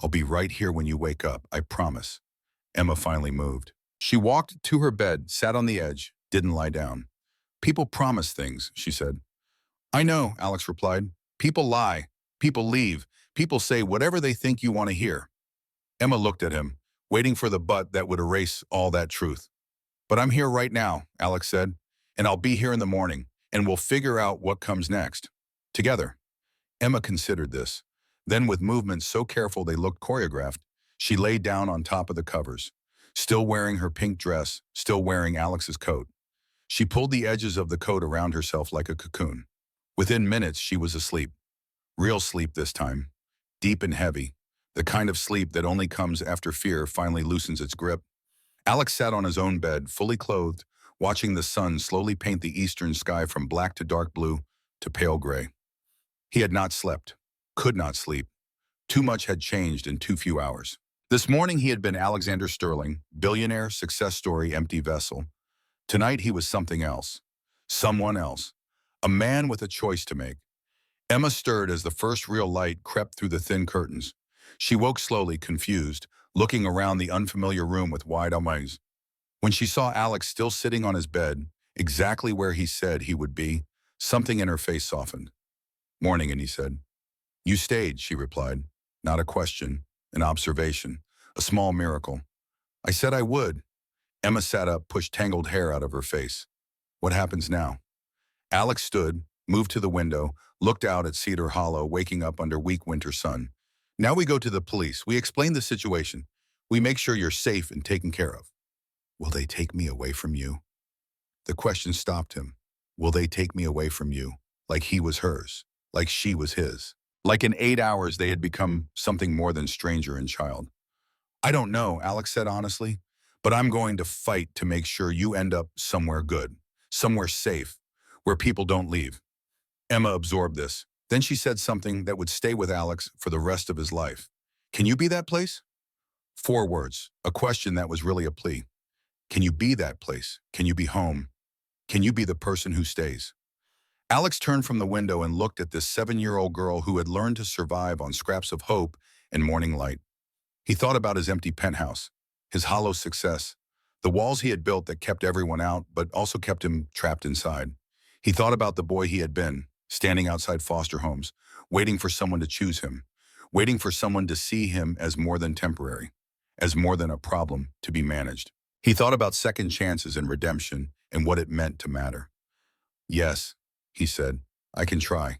I'll be right here when you wake up, I promise. Emma finally moved. She walked to her bed, sat on the edge, didn't lie down. People promise things, she said. I know, Alex replied. People lie. People leave. People say whatever they think you want to hear. Emma looked at him, waiting for the but that would erase all that truth. But I'm here right now, Alex said, and I'll be here in the morning, and we'll figure out what comes next. Together. Emma considered this. Then with movements so careful they looked choreographed, she lay down on top of the covers, still wearing her pink dress, still wearing Alex's coat. She pulled the edges of the coat around herself like a cocoon. Within minutes, she was asleep. Real sleep this time. Deep and heavy. The kind of sleep that only comes after fear finally loosens its grip. Alex sat on his own bed, fully clothed, watching the sun slowly paint the eastern sky from black to dark blue to pale gray. He had not slept. Could not sleep. Too much had changed in too few hours. This morning he had been Alexander Sterling, billionaire, success story, empty vessel. Tonight he was something else. Someone else. A man with a choice to make. Emma stirred as the first real light crept through the thin curtains. She woke slowly, confused, looking around the unfamiliar room with wide eyes. When she saw Alex still sitting on his bed, exactly where he said he would be, something in her face softened. Morning, and he said. You stayed, she replied. Not a question, an observation, a small miracle. I said I would. Emma sat up, pushed tangled hair out of her face. What happens now? Alex stood, moved to the window, looked out at Cedar Hollow, waking up under weak winter sun. Now we go to the police. We explain the situation. We make sure you're safe and taken care of. Will they take me away from you? The question stopped him. Will they take me away from you? Like he was hers, like she was his. Like in 8 hours, they had become something more than stranger and child. I don't know, Alex said honestly, but I'm going to fight to make sure you end up somewhere good, somewhere safe, where people don't leave. Emma absorbed this. Then she said something that would stay with Alex for the rest of his life. Can you be that place? 4 words, a question that was really a plea. Can you be that place? Can you be home? Can you be the person who stays? Alex turned from the window and looked at this 7-year-old girl who had learned to survive on scraps of hope and morning light. He thought about his empty penthouse, his hollow success, the walls he had built that kept everyone out but also kept him trapped inside. He thought about the boy he had been, standing outside foster homes, waiting for someone to choose him, waiting for someone to see him as more than temporary, as more than a problem to be managed. He thought about second chances and redemption and what it meant to matter. Yes, he said, I can try.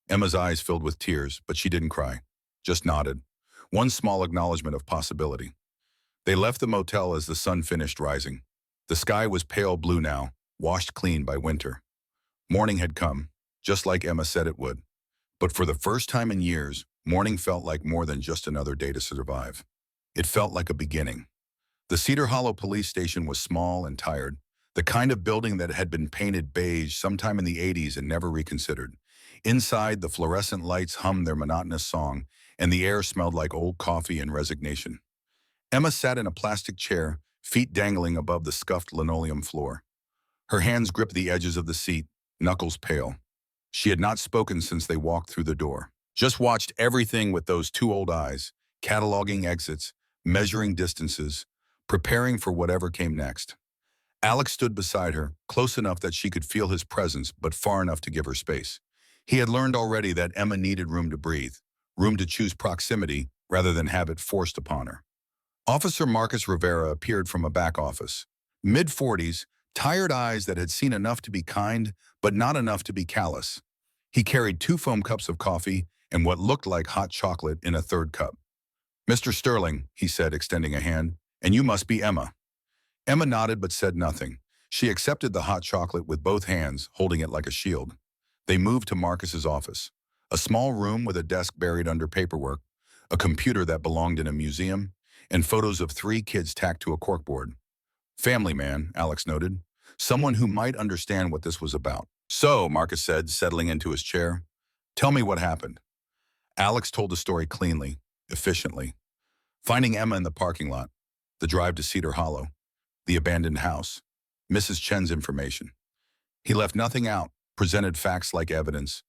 Emma's eyes filled with tears, but she didn't cry, just nodded. One small acknowledgement of possibility. They left the motel as the sun finished rising. The sky was pale blue now, washed clean by winter. Morning had come, just like Emma said it would. But for the first time in years, morning felt like more than just another day to survive. It felt like a beginning. The Cedar Hollow police station was small and tired, the kind of building that had been painted beige sometime in the 80s and never reconsidered. Inside, the fluorescent lights hummed their monotonous song, and the air smelled like old coffee and resignation. Emma sat in a plastic chair, feet dangling above the scuffed linoleum floor. Her hands gripped the edges of the seat, knuckles pale. She had not spoken since they walked through the door. Just watched everything with those two old eyes, cataloging exits, measuring distances, preparing for whatever came next. Alex stood beside her, close enough that she could feel his presence, but far enough to give her space. He had learned already that Emma needed room to breathe, room to choose proximity rather than have it forced upon her. Officer Marcus Rivera appeared from a back office. Mid-40s, tired eyes that had seen enough to be kind, but not enough to be callous. He carried 2 foam cups of coffee and what looked like hot chocolate in a third cup. Mr. Sterling, he said, extending a hand, and you must be Emma. Emma nodded but said nothing. She accepted the hot chocolate with both hands, holding it like a shield. They moved to Marcus's office, a small room with a desk buried under paperwork, a computer that belonged in a museum, and photos of 3 kids tacked to a corkboard. Family man, Alex noted. Someone who might understand what this was about. So, Marcus said, settling into his chair, tell me what happened. Alex told the story cleanly, efficiently. Finding Emma in the parking lot, the drive to Cedar Hollow, the abandoned house, Mrs. Chen's information. He left nothing out, presented facts like evidence,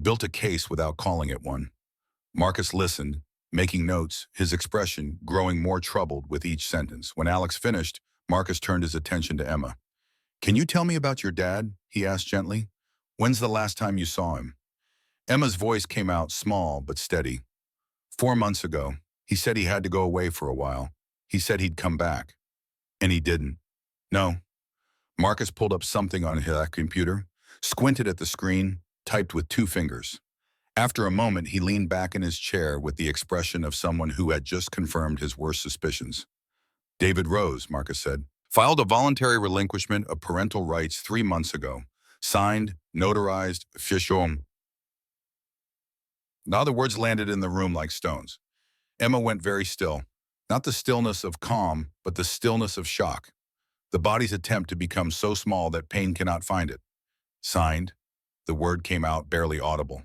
built a case without calling it one. Marcus listened, making notes, his expression growing more troubled with each sentence. When Alex finished, Marcus turned his attention to Emma. Can you tell me about your dad? He asked gently. When's the last time you saw him? Emma's voice came out small but steady. 4 months ago. He said he had to go away for a while. He said he'd come back. And he didn't. No. Marcus pulled up something on his computer, squinted at the screen, typed with 2 fingers. After a moment, he leaned back in his chair with the expression of someone who had just confirmed his worst suspicions. David Rose, Marcus said, filed a voluntary relinquishment of parental rights 3 months ago. Signed, notarized, official. Now the words landed in the room like stones. Emma went very still. Not the stillness of calm, but the stillness of shock. The body's attempt to become so small that pain cannot find it. Signed. The word came out barely audible.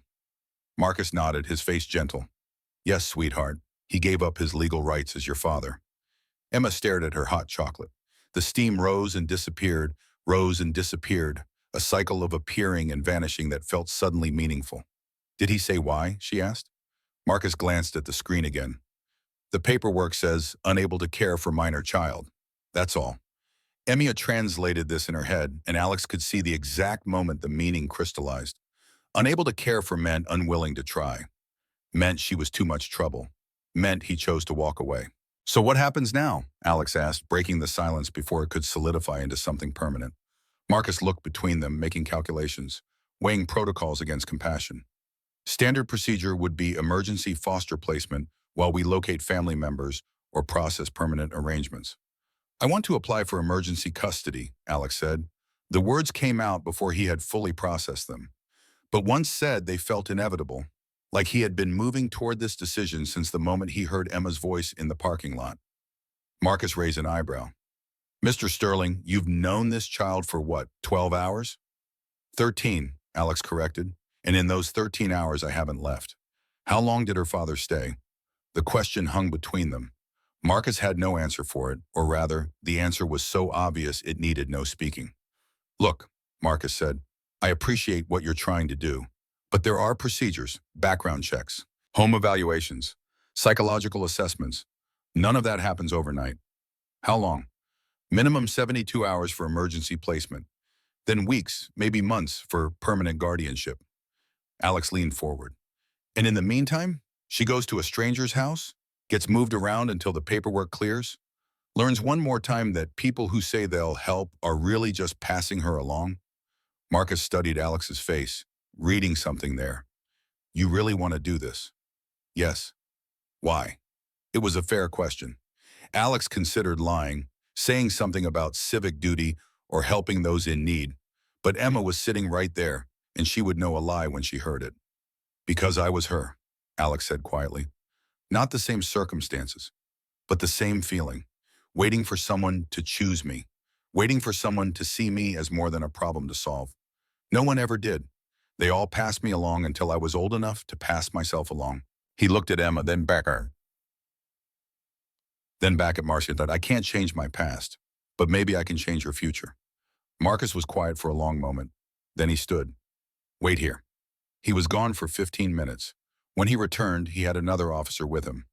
Marcus nodded, his face gentle. Yes, sweetheart. He gave up his legal rights as your father. Emma stared at her hot chocolate. The steam rose and disappeared, a cycle of appearing and vanishing that felt suddenly meaningful. Did he say why? She asked. Marcus glanced at the screen again. The paperwork says, unable to care for minor child. That's all. Emma translated this in her head, and Alex could see the exact moment the meaning crystallized. Unable to care for meant unwilling to try. Meant she was too much trouble. Meant he chose to walk away. So what happens now? Alex asked, breaking the silence before it could solidify into something permanent. Marcus looked between them, making calculations, weighing protocols against compassion. Standard procedure would be emergency foster placement while we locate family members, or process permanent arrangements. I want to apply for emergency custody, Alex said. The words came out before he had fully processed them. But once said, they felt inevitable, like he had been moving toward this decision since the moment he heard Emma's voice in the parking lot. Marcus raised an eyebrow. Mr. Sterling, you've known this child for what, 12 hours? 13, Alex corrected. And in those 13 hours, I haven't left. How long did her father stay? The question hung between them. Marcus had no answer for it, or rather, the answer was so obvious it needed no speaking. Look, Marcus said, I appreciate what you're trying to do, but there are procedures, background checks, home evaluations, psychological assessments. None of that happens overnight. How long? Minimum 72 hours for emergency placement, then weeks, maybe months for permanent guardianship. Alex leaned forward. And in the meantime, she goes to a stranger's house, gets moved around until the paperwork clears, learns one more time that people who say they'll help are really just passing her along. Marcus studied Alex's face, reading something there. You really want to do this? Yes. Why? It was a fair question. Alex considered lying, saying something about civic duty or helping those in need, but Emma was sitting right there, and she would know a lie when she heard it. Because I was her, Alex said quietly. Not the same circumstances, but the same feeling, waiting for someone to choose me, waiting for someone to see me as more than a problem to solve. No one ever did. They all passed me along until I was old enough to pass myself along. He looked at Emma, then back at her. Then back at Marcia and thought, I can't change my past, but maybe I can change her future. Marcus was quiet for a long moment. Then he stood. Wait here. He was gone for 15 minutes. When he returned, he had another officer with him.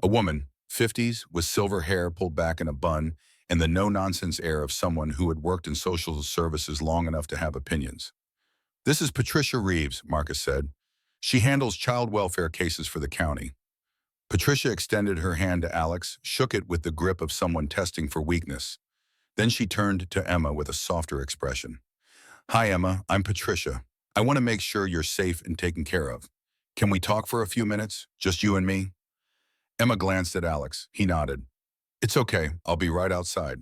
A woman, 50s, with silver hair pulled back in a bun and the no-nonsense air of someone who had worked in social services long enough to have opinions. This is Patricia Reeves, Marcus said. She handles child welfare cases for the county. Patricia extended her hand to Alex, shook it with the grip of someone testing for weakness. Then she turned to Emma with a softer expression. Hi, Emma. I'm Patricia. I want to make sure you're safe and taken care of. Can we talk for a few minutes? Just you and me? Emma glanced at Alex. He nodded. It's okay. I'll be right outside.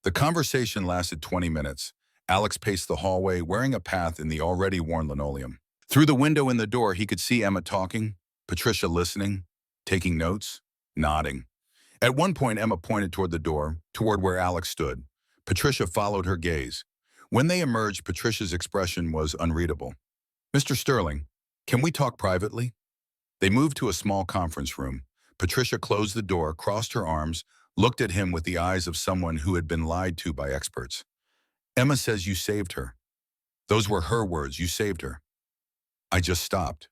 The conversation lasted 20 minutes. Alex paced the hallway, wearing a path in the already worn linoleum. Through the window in the door, he could see Emma talking, Patricia listening, taking notes, nodding. At one point, Emma pointed toward the door, toward where Alex stood. Patricia followed her gaze. When they emerged, Patricia's expression was unreadable. Mr. Sterling, can we talk privately? They moved to a small conference room. Patricia closed the door, crossed her arms, looked at him with the eyes of someone who had been lied to by experts. Emma says you saved her. Those were her words, you saved her. I just stopped.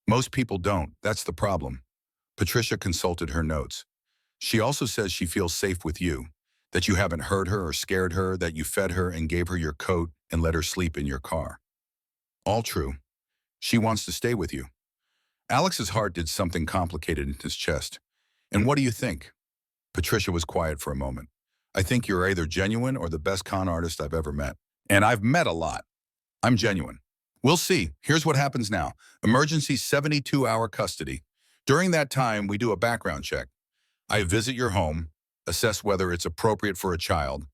Most people don't, that's the problem. Patricia consulted her notes. She also says she feels safe with you, that you haven't hurt her or scared her, that you fed her and gave her your coat and let her sleep in your car. All true. She wants to stay with you. Alex's heart did something complicated in his chest. And what do you think? Patricia was quiet for a moment. I think you're either genuine or the best con artist I've ever met. And I've met a lot. I'm genuine. We'll see. Here's what happens now. Emergency 72-hour custody. During that time, we do a background check. I visit your home, assess whether it's appropriate for a child.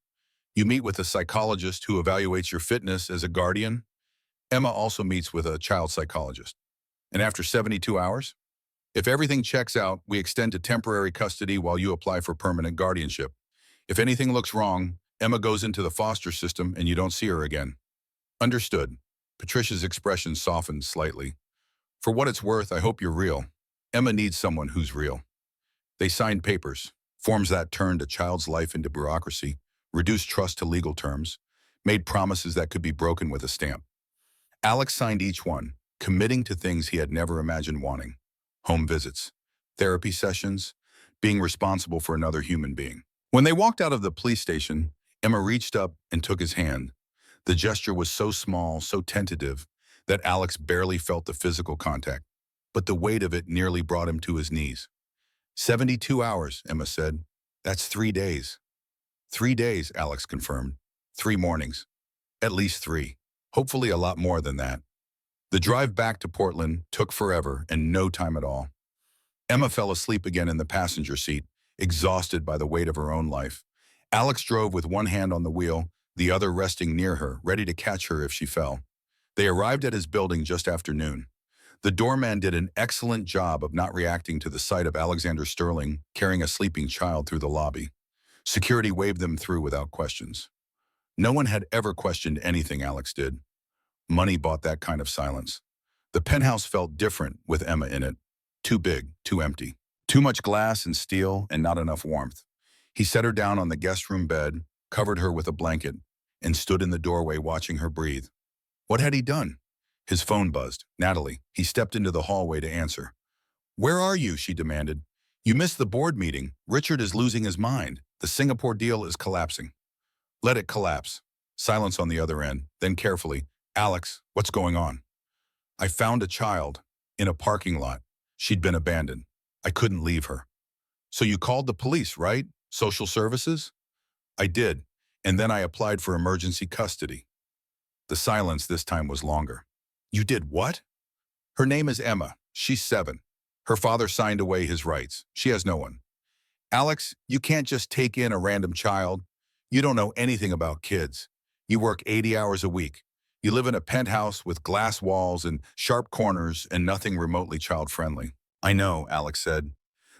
You meet with a psychologist who evaluates your fitness as a guardian. Emma also meets with a child psychologist. And after 72 hours, if everything checks out, we extend to temporary custody while you apply for permanent guardianship. If anything looks wrong, Emma goes into the foster system and you don't see her again. Understood. Patricia's expression softened slightly. For what it's worth, I hope you're real. Emma needs someone who's real. They signed papers, forms that turned a child's life into bureaucracy, reduced trust to legal terms, made promises that could be broken with a stamp. Alex signed each one, committing to things he had never imagined wanting. Home visits, therapy sessions, being responsible for another human being. When they walked out of the police station, Emma reached up and took his hand. The gesture was so small, so tentative, that Alex barely felt the physical contact, but the weight of it nearly brought him to his knees. 72 hours, Emma said. That's 3 days. 3 days, Alex confirmed. 3 mornings. At least 3. Hopefully a lot more than that. The drive back to Portland took forever and no time at all. Emma fell asleep again in the passenger seat, exhausted by the weight of her own life. Alex drove with one hand on the wheel, the other resting near her, ready to catch her if she fell. They arrived at his building just after noon. The doorman did an excellent job of not reacting to the sight of Alexander Sterling carrying a sleeping child through the lobby. Security waved them through without questions. No one had ever questioned anything Alex did. Money bought that kind of silence. The penthouse felt different with Emma in it. Too big, too empty. Too much glass and steel and not enough warmth. He set her down on the guest room bed, covered her with a blanket, and stood in the doorway watching her breathe. What had he done? His phone buzzed. Natalie. He stepped into the hallway to answer. "Where are you?" she demanded. "You missed the board meeting. Richard is losing his mind. The Singapore deal is collapsing." "Let it collapse." Silence on the other end, then carefully, "Alex, what's going on?" "I found a child in a parking lot. She'd been abandoned. I couldn't leave her." "So you called the police, right? Social services?" "I did, and then I applied for emergency custody." The silence this time was longer. "You did what?" "Her name is Emma. She's 7. Her father signed away his rights. She has no one." "Alex, you can't just take in a random child. You don't know anything about kids. You work 80 hours a week. You live in a penthouse with glass walls and sharp corners and nothing remotely child-friendly." "I know," Alex said.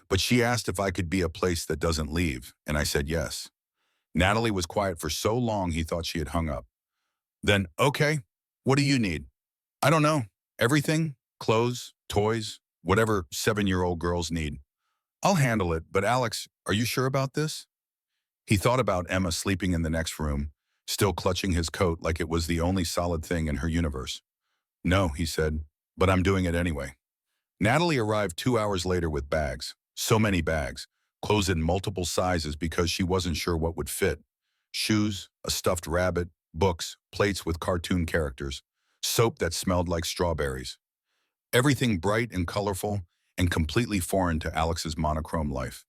"But she asked if I could be a place that doesn't leave, and I said yes." Natalie was quiet for so long he thought she had hung up. Then, "Okay, what do you need?" "I don't know. Everything? Clothes, toys, whatever 7-year-old girls need." "I'll handle it, but Alex, are you sure about this?" He thought about Emma sleeping in the next room, still clutching his coat like it was the only solid thing in her universe. "No," he said, "but I'm doing it anyway." Natalie arrived 2 hours later with bags. So many bags. Clothes in multiple sizes because she wasn't sure what would fit. Shoes, a stuffed rabbit, books, plates with cartoon characters, soap that smelled like strawberries. Everything bright and colorful and completely foreign to Alex's monochrome life.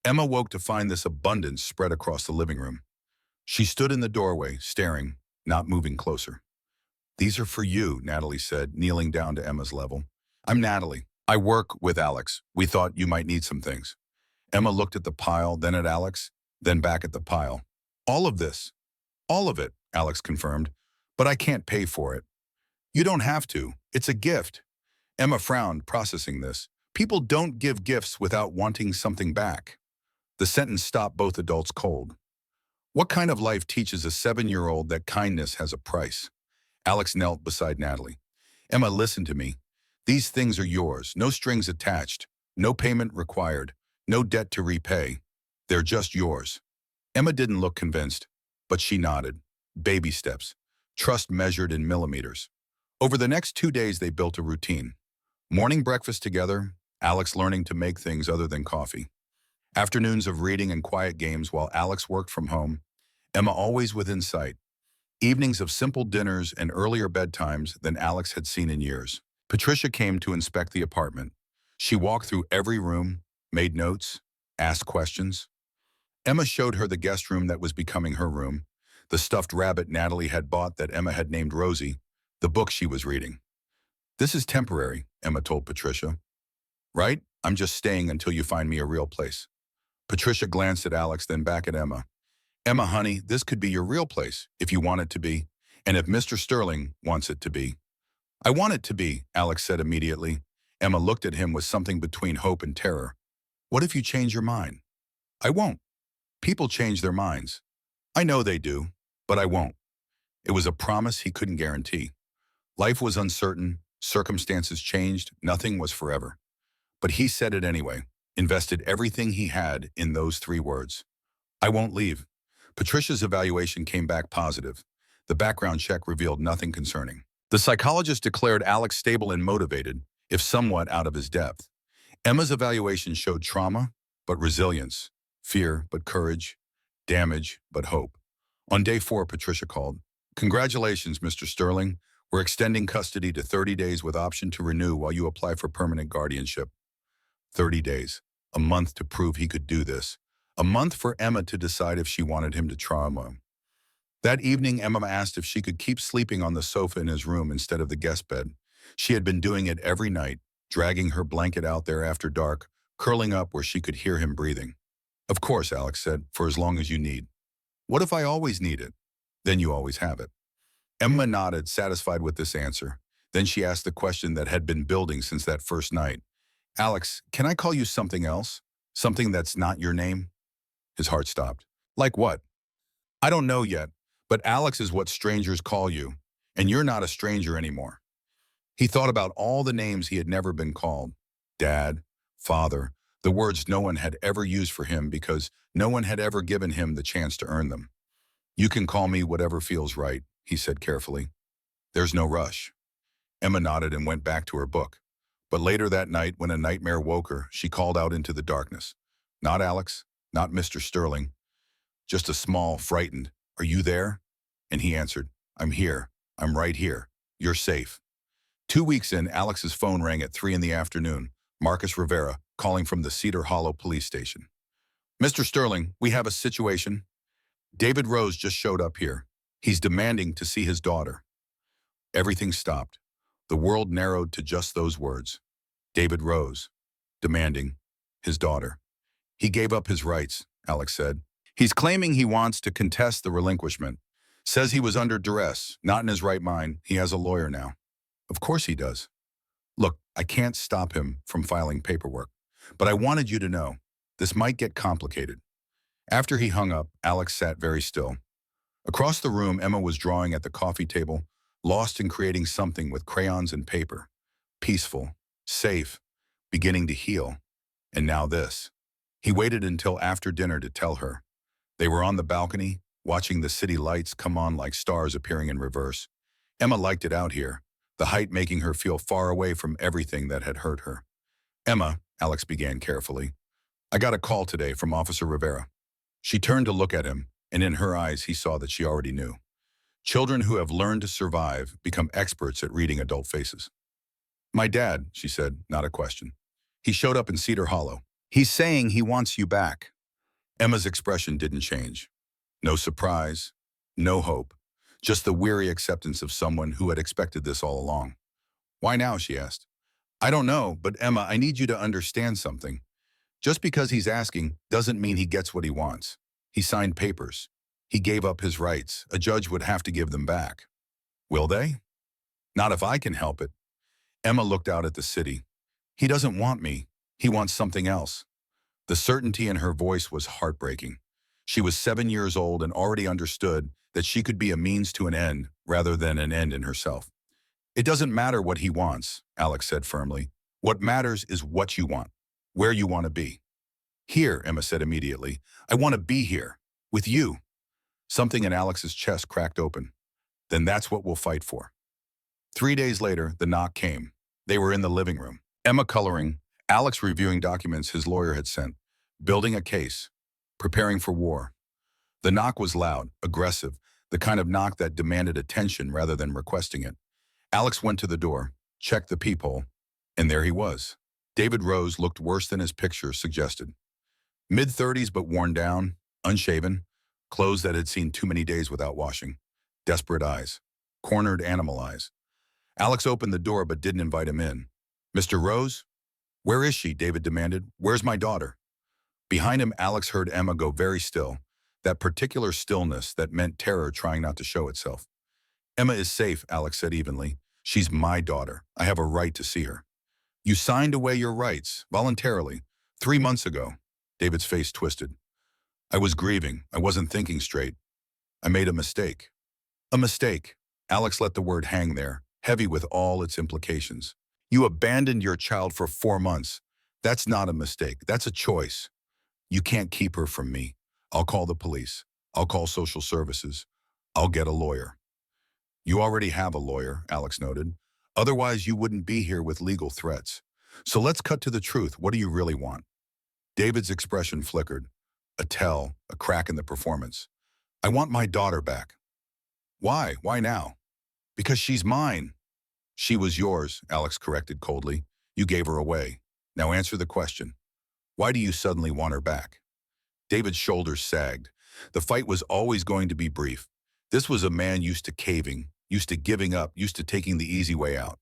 Emma woke to find this abundance spread across the living room. She stood in the doorway, staring, not moving closer. "These are for you," Natalie said, kneeling down to Emma's level. "I'm Natalie. I work with Alex. We thought you might need some things." Emma looked at the pile, then at Alex, then back at the pile. "All of this." "All of it," Alex confirmed. "But I can't pay for it." "You don't have to. It's a gift." Emma frowned, processing this. People don't give gifts without wanting something back. The sentence stopped both adults cold. What kind of life teaches a 7-year-old that kindness has a price? Alex knelt beside Natalie. "Emma, listen to me. These things are yours, no strings attached, no payment required, no debt to repay. They're just yours." Emma didn't look convinced, but she nodded. Baby steps. Trust measured in millimeters. Over the next 2 days, they built a routine. Morning breakfast together, Alex learning to make things other than coffee. Afternoons of reading and quiet games while Alex worked from home, Emma always within sight. Evenings of simple dinners and earlier bedtimes than Alex had seen in years. Patricia came to inspect the apartment. She walked through every room, made notes, asked questions. Emma showed her the guest room that was becoming her room, the stuffed rabbit Natalie had bought that Emma had named Rosie, the book she was reading. "This is temporary," Emma told Patricia. "Right? I'm just staying until you find me a real place." Patricia glanced at Alex, then back at Emma. "Emma, honey, this could be your real place, if you want it to be, and if Mr. Sterling wants it to be." "I want it to be," Alex said immediately. Emma looked at him with something between hope and terror. "What if you change your mind?" "I won't." "People change their minds." "I know they do, but I won't." It was a promise he couldn't guarantee. Life was uncertain, circumstances changed, nothing was forever. But he said it anyway, invested everything he had in those 3 words. "I won't leave." Patricia's evaluation came back positive. The background check revealed nothing concerning. The psychologist declared Alex stable and motivated, if somewhat out of his depth. Emma's evaluation showed trauma, but resilience, fear, but courage, damage, but hope. On day 4, Patricia called. "Congratulations, Mr. Sterling. We're extending custody to 30 days with option to renew while you apply for permanent guardianship." 30 days. A month to prove he could do this. A month for Emma to decide if she wanted him to trauma. That evening, Emma asked if she could keep sleeping on the sofa in his room instead of the guest bed. She had been doing it every night, dragging her blanket out there after dark, curling up where she could hear him breathing. Of course, Alex said, for as long as you need. What if I always need it? Then you always have it. Emma nodded, satisfied with this answer. Then she asked the question that had been building since that first night. Alex, can I call you something else? Something that's not your name? His heart stopped. Like what? I don't know yet, but Alex is what strangers call you, and you're not a stranger anymore. He thought about all the names he had never been called. Dad, father, the words no one had ever used for him because no one had ever given him the chance to earn them. You can call me whatever feels right, he said carefully. There's no rush. Emma nodded and went back to her book. But later that night, when a nightmare woke her, she called out into the darkness. Not Alex, not Mr. Sterling, just a small, frightened, "Are you there?" And he answered, "I'm here. I'm right here. You're safe." 2 weeks in, Alex's phone rang at 3 in the afternoon. Marcus Rivera, calling from the Cedar Hollow police station. "Mr. Sterling, we have a situation. David Rose just showed up here. He's demanding to see his daughter." Everything stopped. The world narrowed to just those words. David Rose, demanding his daughter. He gave up his rights, Alex said. He's claiming he wants to contest the relinquishment. Says he was under duress, not in his right mind. He has a lawyer now. Of course he does. Look, I can't stop him from filing paperwork, but I wanted you to know this might get complicated. After he hung up, Alex sat very still. Across the room, Emma was drawing at the coffee table, lost in creating something with crayons and paper. Peaceful, safe, beginning to heal. And now this. He waited until after dinner to tell her. They were on the balcony, watching the city lights come on like stars appearing in reverse. Emma liked it out here, the height making her feel far away from everything that had hurt her. Emma, Alex began carefully, I got a call today from Officer Rivera. She turned to look at him, and in her eyes he saw that she already knew. Children who have learned to survive become experts at reading adult faces. My dad, she said, not a question. He showed up in Cedar Hollow. He's saying he wants you back. Emma's expression didn't change. No surprise, no hope, just the weary acceptance of someone who had expected this all along. Why now, she asked. I don't know, but Emma, I need you to understand something. Just because he's asking doesn't mean he gets what he wants. He signed papers. He gave up his rights. A judge would have to give them back. Will they? Not if I can help it. Emma looked out at the city. He doesn't want me. He wants something else. The certainty in her voice was heartbreaking. She was 7 years old and already understood that she could be a means to an end rather than an end in herself. It doesn't matter what he wants, Alex said firmly. What matters is what you want, where you want to be. Here, Emma said immediately. I want to be here, with you. Something in Alex's chest cracked open. Then that's what we'll fight for. 3 days later, the knock came. They were in the living room. Emma coloring, Alex reviewing documents his lawyer had sent, building a case, preparing for war. The knock was loud, aggressive, the kind of knock that demanded attention rather than requesting it. Alex went to the door, checked the peephole, and there he was. David Rose looked worse than his picture suggested. Mid-30s but worn down, unshaven, clothes that had seen too many days without washing, desperate eyes, cornered animal eyes. Alex opened the door but didn't invite him in. Mr. Rose? Where is she? David demanded. Where's my daughter? Behind him, Alex heard Emma go very still, that particular stillness that meant terror trying not to show itself. Emma is safe, Alex said evenly. She's my daughter. I have a right to see her. You signed away your rights, voluntarily, 3 months ago. David's face twisted. I was grieving. I wasn't thinking straight. I made a mistake. A mistake. Alex let the word hang there, heavy with all its implications. You abandoned your child for 4 months. That's not a mistake. That's a choice. You can't keep her from me. I'll call the police. I'll call social services. I'll get a lawyer. You already have a lawyer, Alex noted. Otherwise, you wouldn't be here with legal threats. So let's cut to the truth. What do you really want? David's expression flickered. A tell, a crack in the performance. I want my daughter back. Why? Why now? Because she's mine. She was yours, Alex corrected coldly. You gave her away. Now answer the question. Why do you suddenly want her back? David's shoulders sagged. The fight was always going to be brief. This was a man used to caving, used to giving up, used to taking the easy way out.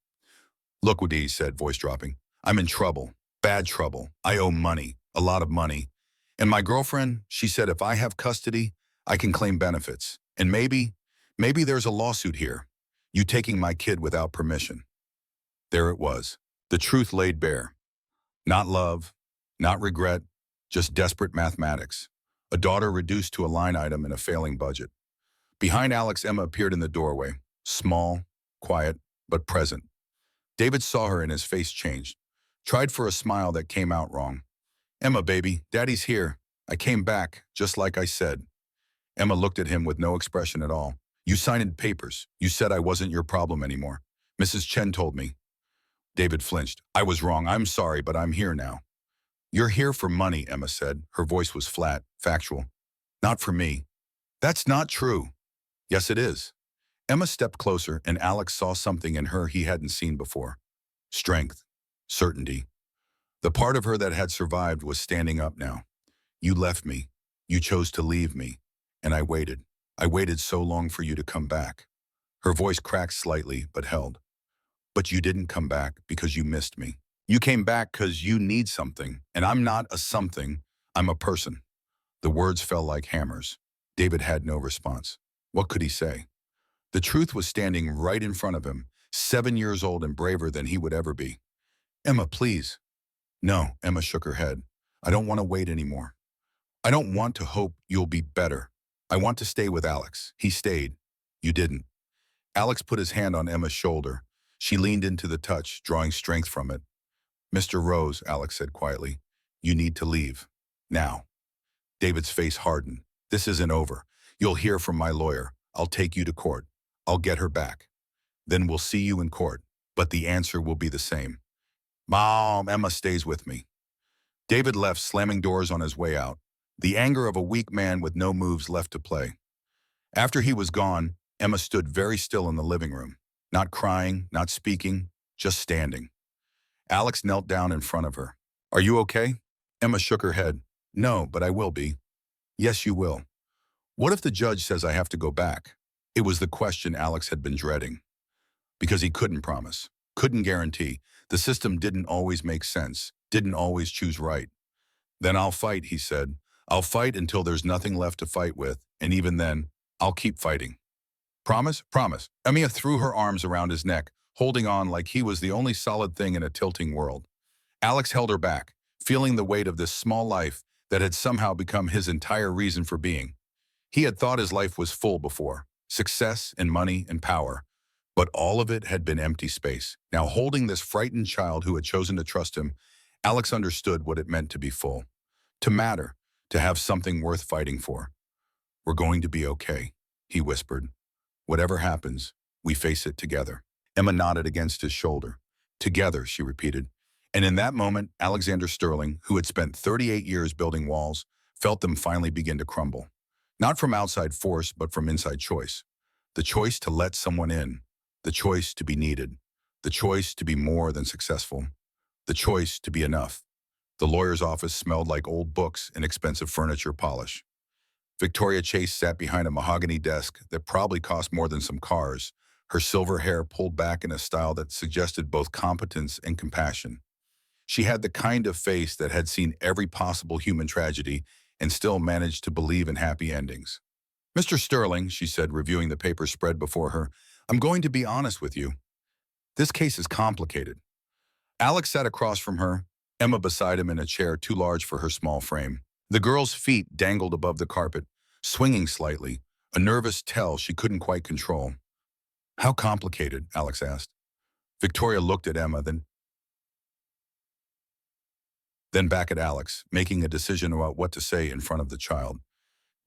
Look what he said, voice dropping. I'm in trouble. Bad trouble. I owe money. A lot of money. And my girlfriend, she said if I have custody, I can claim benefits. And maybe there's a lawsuit here. You taking my kid without permission. There it was. The truth laid bare. Not love, not regret, just desperate mathematics. A daughter reduced to a line item in a failing budget. Behind Alex, Emma appeared in the doorway, small, quiet, but present. David saw her and his face changed. Tried for a smile that came out wrong. Emma, baby, Daddy's here. I came back, just like I said. Emma looked at him with no expression at all. You signed papers. You said I wasn't your problem anymore. Mrs. Chen told me. David flinched. I was wrong. I'm sorry, but I'm here now. You're here for money, Emma said. Her voice was flat, factual. Not for me. That's not true. Yes, it is. Emma stepped closer, and Alex saw something in her he hadn't seen before. Strength. Certainty. The part of her that had survived was standing up now. You left me. You chose to leave me. And I waited. I waited so long for you to come back. Her voice cracked slightly, but held. But you didn't come back because you missed me. You came back because you need something, and I'm not a something, I'm a person. The words fell like hammers. David had no response. What could he say? The truth was standing right in front of him, 7 years old and braver than he would ever be. Emma, please. No, Emma shook her head. I don't want to wait anymore. I don't want to hope you'll be better. I want to stay with Alex. He stayed. You didn't. Alex put his hand on Emma's shoulder. She leaned into the touch, drawing strength from it. Mr. Rose, Alex said quietly, you need to leave. Now. David's face hardened. This isn't over. You'll hear from my lawyer. I'll take you to court. I'll get her back. Then we'll see you in court. But the answer will be the same. Mom, Emma stays with me. David left, slamming doors on his way out. The anger of a weak man with no moves left to play. After he was gone, Emma stood very still in the living room. Not crying, not speaking, just standing. Alex knelt down in front of her. Are you okay? Emma shook her head. No, but I will be. Yes, you will. What if the judge says I have to go back? It was the question Alex had been dreading. Because he couldn't promise, couldn't guarantee. The system didn't always make sense, didn't always choose right. Then I'll fight, he said. I'll fight until there's nothing left to fight with, and even then, I'll keep fighting. Promise? Promise. Emma threw her arms around his neck, holding on like he was the only solid thing in a tilting world. Alex held her back, feeling the weight of this small life that had somehow become his entire reason for being. He had thought his life was full before, success and money and power, but all of it had been empty space. Now holding this frightened child who had chosen to trust him, Alex understood what it meant to be full, to matter, to have something worth fighting for. We're going to be okay, he whispered. Whatever happens, we face it together. Emma nodded against his shoulder. Together, she repeated. And in that moment, Alexander Sterling, who had spent 38 years building walls, felt them finally begin to crumble. Not from outside force, but from inside choice. The choice to let someone in. The choice to be needed. The choice to be more than successful. The choice to be enough. The lawyer's office smelled like old books and expensive furniture polish. Victoria Chase sat behind a mahogany desk that probably cost more than some cars, her silver hair pulled back in a style that suggested both competence and compassion. She had the kind of face that had seen every possible human tragedy and still managed to believe in happy endings. Mr. Sterling, she said, reviewing the paper spread before her, I'm going to be honest with you. This case is complicated. Alex sat across from her, Emma beside him in a chair too large for her small frame. The girl's feet dangled above the carpet, swinging slightly, a nervous tell she couldn't quite control. How complicated? Alex asked. Victoria looked at Emma, then back at Alex, making a decision about what to say in front of the child.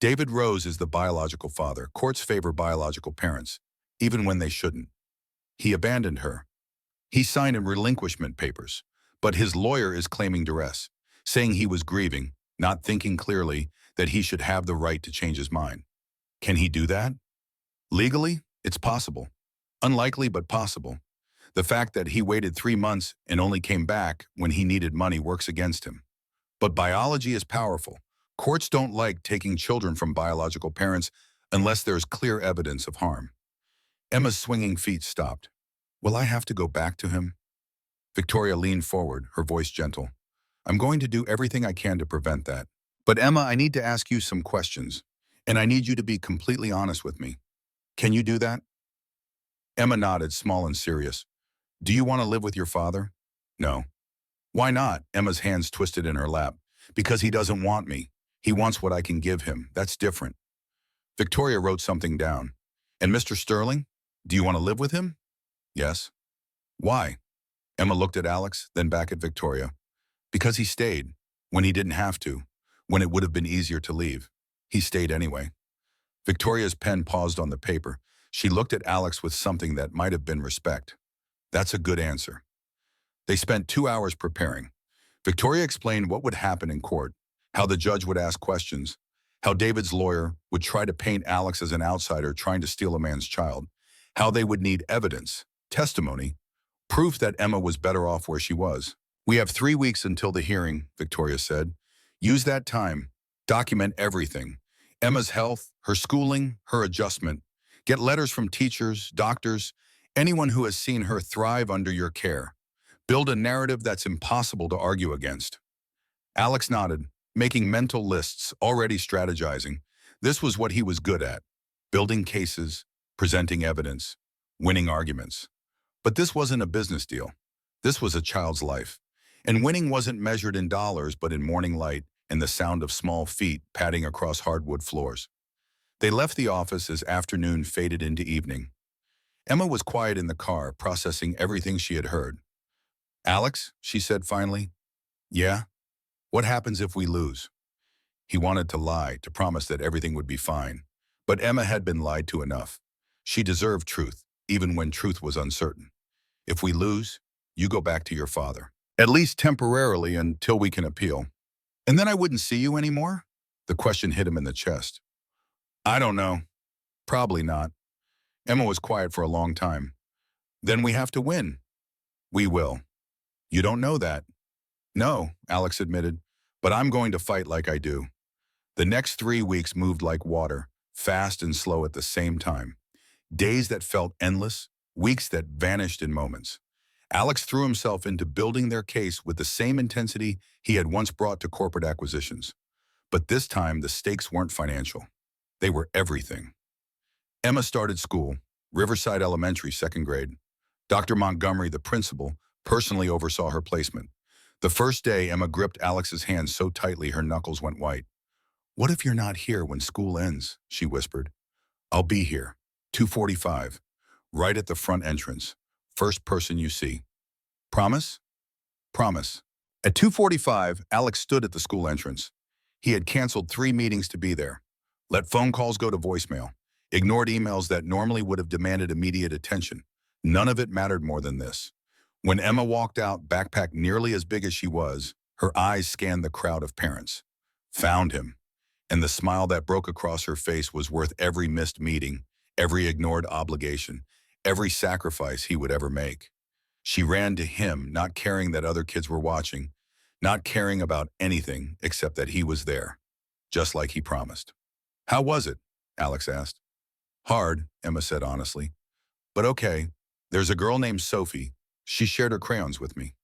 David Rose is the biological father. Courts favor biological parents, even when they shouldn't. He abandoned her. He signed in relinquishment papers, but his lawyer is claiming duress, saying he was grieving, not thinking clearly that he should have the right to change his mind. Can he do that? Legally, it's possible. Unlikely, but possible. The fact that he waited 3 months and only came back when he needed money works against him. But biology is powerful. Courts don't like taking children from biological parents unless there's clear evidence of harm. Emma's swinging feet stopped. Will I have to go back to him? Victoria leaned forward, her voice gentle. I'm going to do everything I can to prevent that. But Emma, I need to ask you some questions, and I need you to be completely honest with me. Can you do that? Emma nodded, small and serious. Do you want to live with your father? No. Why not? Emma's hands twisted in her lap. Because he doesn't want me. He wants what I can give him. That's different. Victoria wrote something down. And Mr. Sterling? Do you want to live with him? Yes. Why? Emma looked at Alex, then back at Victoria. Because he stayed, when he didn't have to, when it would have been easier to leave. He stayed anyway. Victoria's pen paused on the paper. She looked at Alex with something that might have been respect. That's a good answer. They spent 2 hours preparing. Victoria explained what would happen in court, how the judge would ask questions, how David's lawyer would try to paint Alex as an outsider trying to steal a man's child, how they would need evidence, testimony, proof that Emma was better off where she was. We have 3 weeks until the hearing, Victoria said. Use that time. Document everything. Emma's health, her schooling, her adjustment. Get letters from teachers, doctors, anyone who has seen her thrive under your care. Build a narrative that's impossible to argue against. Alex nodded, making mental lists, already strategizing. This was what he was good at. Building cases, presenting evidence, winning arguments. But this wasn't a business deal. This was a child's life. And winning wasn't measured in dollars, but in morning light and the sound of small feet padding across hardwood floors. They left the office as afternoon faded into evening. Emma was quiet in the car, processing everything she had heard. Alex, she said finally. Yeah? What happens if we lose? He wanted to lie, to promise that everything would be fine. But Emma had been lied to enough. She deserved truth, even when truth was uncertain. If we lose, you go back to your father. At least temporarily until we can appeal. And then I wouldn't see you anymore? The question hit him in the chest. I don't know. Probably not. Emma was quiet for a long time. Then we have to win. We will. You don't know that. No, Alex admitted, but I'm going to fight like I do. The next 3 weeks moved like water, fast and slow at the same time. Days that felt endless, weeks that vanished in moments. Alex threw himself into building their case with the same intensity he had once brought to corporate acquisitions. But this time, the stakes weren't financial. They were everything. Emma started school, Riverside Elementary, 2nd grade. Dr. Montgomery, the principal, personally oversaw her placement. The first day, Emma gripped Alex's hand so tightly her knuckles went white. What if you're not here when school ends? She whispered. I'll be here, 2:45, right at the front entrance, first person you see. Promise? Promise. At 2:45, Alex stood at the school entrance. He had canceled 3 meetings to be there. Let phone calls go to voicemail. Ignored emails that normally would have demanded immediate attention. None of it mattered more than this. When Emma walked out, backpack nearly as big as she was, her eyes scanned the crowd of parents. Found him. And the smile that broke across her face was worth every missed meeting, every ignored obligation, every sacrifice he would ever make. She ran to him, not caring that other kids were watching, not caring about anything except that he was there, just like he promised. How was it? Alex asked. Hard, Emma said honestly. But okay, there's a girl named Sophie. She shared her crayons with me.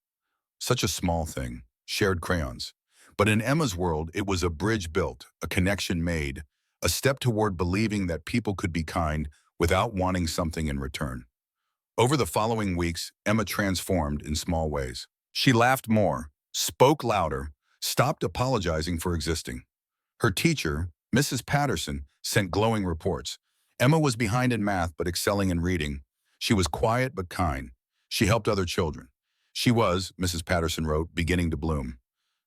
Such a small thing, shared crayons. But in Emma's world, it was a bridge built, a connection made, a step toward believing that people could be kind without wanting something in return. Over the following weeks, Emma transformed in small ways. She laughed more, spoke louder, stopped apologizing for existing. Her teacher, Mrs. Patterson, sent glowing reports. Emma was behind in math but excelling in reading. She was quiet but kind. She helped other children. She was, Mrs. Patterson wrote, beginning to bloom.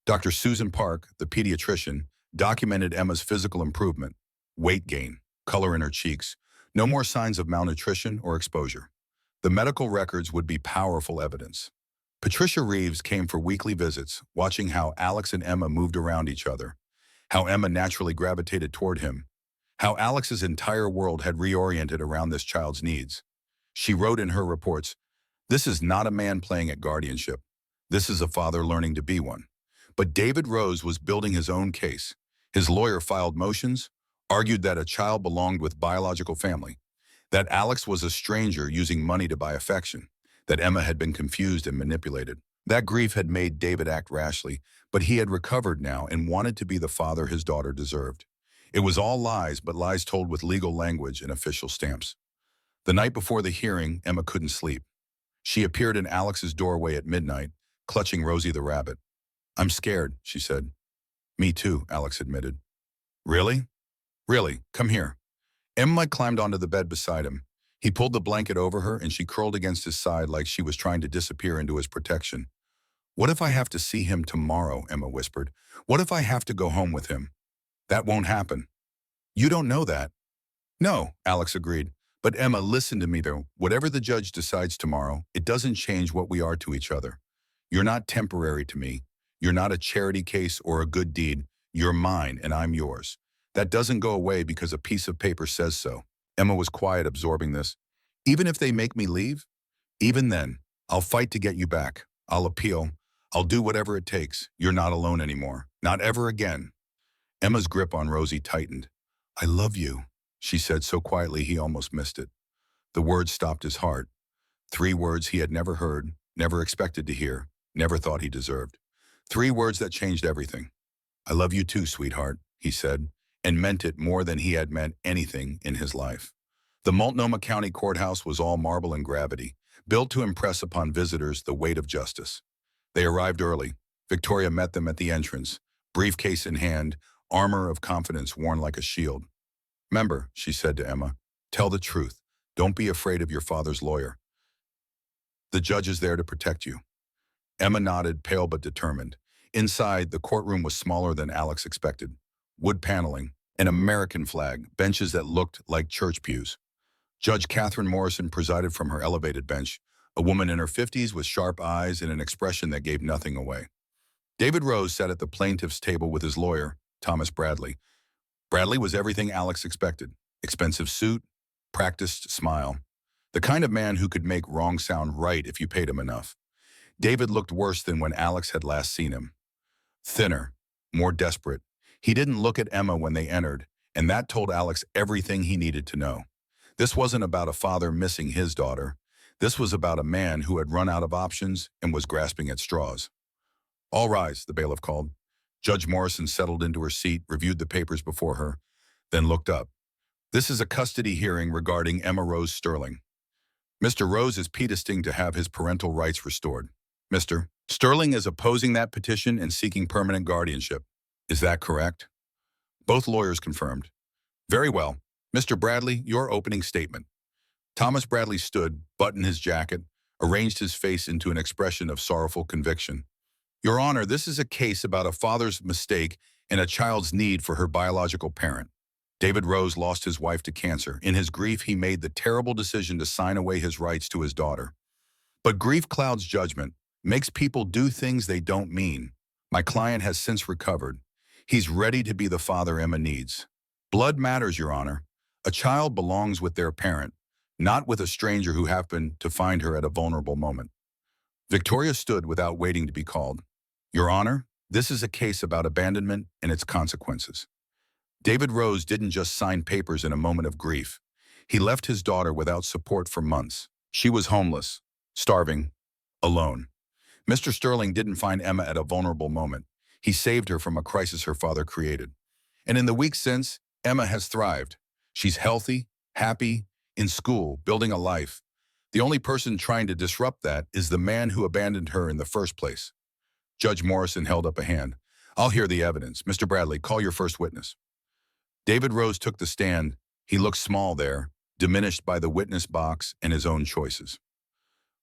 Dr. Susan Park, the pediatrician, documented Emma's physical improvement, weight gain, color in her cheeks, no more signs of malnutrition or exposure. The medical records would be powerful evidence. Patricia Reeves came for weekly visits, watching how Alex and Emma moved around each other, how Emma naturally gravitated toward him, how Alex's entire world had reoriented around this child's needs. She wrote in her reports, "This is not a man playing at guardianship. This is a father learning to be one." But David Rose was building his own case. His lawyer filed motions, argued that a child belonged with biological family, that Alex was a stranger using money to buy affection, that Emma had been confused and manipulated. That grief had made David act rashly, but he had recovered now and wanted to be the father his daughter deserved. It was all lies, but lies told with legal language and official stamps. The night before the hearing, Emma couldn't sleep. She appeared in Alex's doorway at midnight, clutching Rosie the rabbit. "I'm scared," she said. "Me too," Alex admitted. "Really? Really? Come here." Emma climbed onto the bed beside him. He pulled the blanket over her and she curled against his side like she was trying to disappear into his protection. "What if I have to see him tomorrow?" Emma whispered. "What if I have to go home with him?" "That won't happen." "You don't know that." "No," Alex agreed. "But Emma, listen to me though. Whatever the judge decides tomorrow, it doesn't change what we are to each other. You're not temporary to me. You're not a charity case or a good deed. You're mine and I'm yours. That doesn't go away because a piece of paper says so." Emma was quiet, absorbing this. "Even if they make me leave? Even then, I'll fight to get you back. I'll appeal. I'll do whatever it takes. You're not alone anymore. Not ever again." Emma's grip on Rosie tightened. "I love you," she said so quietly he almost missed it. The words stopped his heart. 3 words he had never heard, never expected to hear, never thought he deserved. 3 words that changed everything. "I love you too, sweetheart," he said, and meant it more than he had meant anything in his life. The Multnomah County Courthouse was all marble and gravity, built to impress upon visitors the weight of justice. They arrived early. Victoria met them at the entrance, briefcase in hand, armor of confidence worn like a shield. "Remember," she said to Emma, "tell the truth. Don't be afraid of your father's lawyer. The judge is there to protect you." Emma nodded, pale but determined. Inside, the courtroom was smaller than Alex expected. Wood paneling, an American flag, benches that looked like church pews. Judge Catherine Morrison presided from her elevated bench, a woman in her 50s with sharp eyes and an expression that gave nothing away. David Rose sat at the plaintiff's table with his lawyer, Thomas Bradley. Bradley was everything Alex expected. Expensive suit, practiced smile. The kind of man who could make wrong sound right if you paid him enough. David looked worse than when Alex had last seen him. Thinner, more desperate. He didn't look at Emma when they entered, and that told Alex everything he needed to know. This wasn't about a father missing his daughter. This was about a man who had run out of options and was grasping at straws. "All rise," the bailiff called. Judge Morrison settled into her seat, reviewed the papers before her, then looked up. "This is a custody hearing regarding Emma Rose Sterling. Mr. Rose is petitioning to have his parental rights restored. Mr. Sterling is opposing that petition and seeking permanent guardianship. Is that correct?" Both lawyers confirmed. "Very well. Mr. Bradley, your opening statement." Thomas Bradley stood, buttoned his jacket, arranged his face into an expression of sorrowful conviction. "Your Honor, this is a case about a father's mistake and a child's need for her biological parent. David Rose lost his wife to cancer. In his grief, he made the terrible decision to sign away his rights to his daughter. But grief clouds judgment, makes people do things they don't mean. My client has since recovered. He's ready to be the father Emma needs. Blood matters, Your Honor. A child belongs with their parent, not with a stranger who happened to find her at a vulnerable moment." Victoria stood without waiting to be called. "Your Honor, this is a case about abandonment and its consequences. David Rose didn't just sign papers in a moment of grief. He left his daughter without support for months. She was homeless, starving, alone. Mr. Sterling didn't find Emma at a vulnerable moment. He saved her from a crisis her father created. And in the weeks since, Emma has thrived. She's healthy, happy, in school, building a life. The only person trying to disrupt that is the man who abandoned her in the first place." Judge Morrison held up a hand. "I'll hear the evidence. Mr. Bradley, call your first witness." David Rose took the stand. He looked small there, diminished by the witness box and his own choices.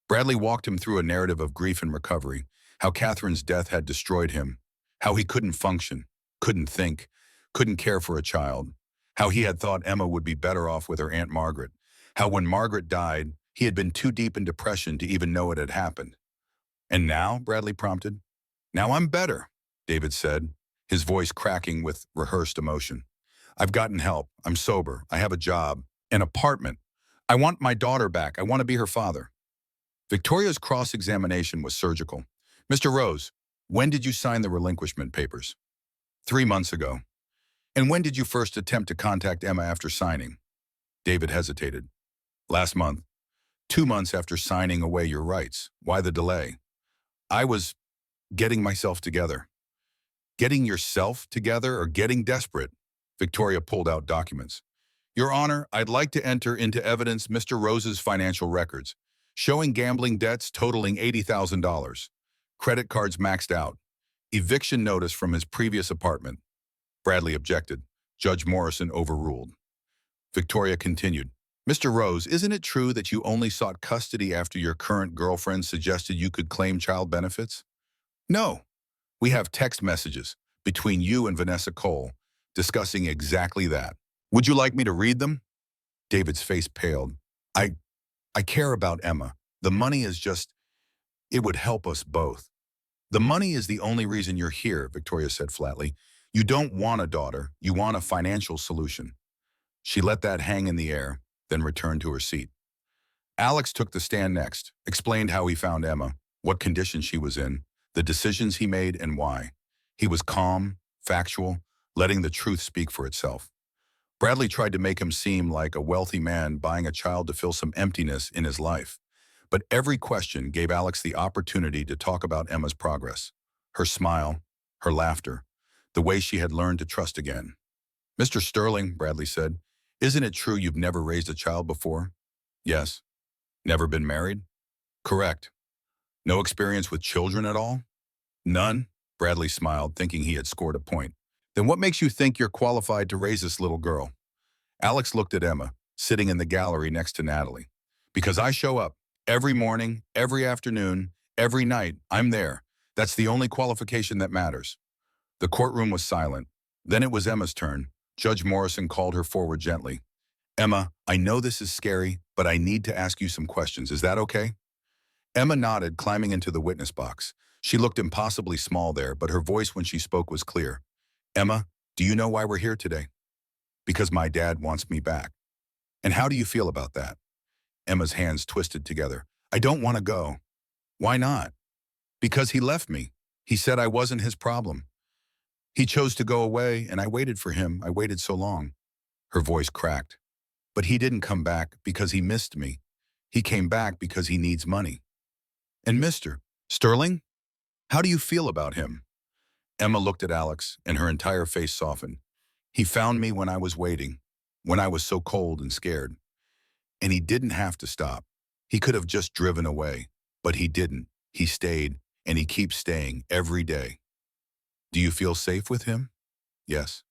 Bradley walked him through a narrative of grief and recovery, how Catherine's death had destroyed him, how he couldn't function, couldn't think, couldn't care for a child, how he had thought Emma would be better off with her Aunt Margaret, how when Margaret died, he had been too deep in depression to even know it had happened. "And now?" Bradley prompted. "Now I'm better," David said, his voice cracking with rehearsed emotion. "I've gotten help. I'm sober. I have a job, an apartment. I want my daughter back. I want to be her father." Victoria's cross-examination was surgical. "Mr. Rose, when did you sign the relinquishment papers?" 3 months ago." "And when did you first attempt to contact Emma after signing?" David hesitated. "Last month. 2 months after signing away your rights. Why the delay?" I was getting myself together. Getting yourself together or getting desperate? Victoria pulled out documents. Your Honor, I'd like to enter into evidence Mr. Rose's financial records, showing gambling debts totaling $80,000, credit cards maxed out, eviction notice from his previous apartment. Bradley objected. Judge Morrison overruled. Victoria continued. Mr. Rose, isn't it true that you only sought custody after your current girlfriend suggested you could claim child benefits? No. We have text messages between you and Vanessa Cole discussing exactly that. Would you like me to read them? David's face paled. I, I care about Emma. The money is just, it would help us both. The money is the only reason you're here, Victoria said flatly. You don't want a daughter. You want a financial solution. She let that hang in the air, then returned to her seat. Alex took the stand next, explained how he found Emma, what condition she was in, the decisions he made and why. He was calm, factual, letting the truth speak for itself. Bradley tried to make him seem like a wealthy man buying a child to fill some emptiness in his life. But every question gave Alex the opportunity to talk about Emma's progress, her smile, her laughter, the way she had learned to trust again. Mr. Sterling, Bradley said, isn't it true you've never raised a child before? Yes. Never been married? Correct. No experience with children at all? None? Bradley smiled, thinking he had scored a point. Then what makes you think you're qualified to raise this little girl? Alex looked at Emma, sitting in the gallery next to Natalie. Because I show up. Every morning, every afternoon, every night, I'm there. That's the only qualification that matters. The courtroom was silent. Then it was Emma's turn. Judge Morrison called her forward gently. Emma, I know this is scary, but I need to ask you some questions. Is that okay? Emma nodded, climbing into the witness box. She looked impossibly small there, but her voice when she spoke was clear. Emma, do you know why we're here today? Because my dad wants me back. And how do you feel about that? Emma's hands twisted together. I don't want to go. Why not? Because he left me. He said I wasn't his problem. He chose to go away, and I waited for him. I waited so long. Her voice cracked. But he didn't come back because he missed me. He came back because he needs money. And Mr. Sterling? How do you feel about him? Emma looked at Alex, and her entire face softened. He found me when I was waiting, when I was so cold and scared. And he didn't have to stop. He could have just driven away, but he didn't. He stayed, and he keeps staying every day. Do you feel safe with him? Yes.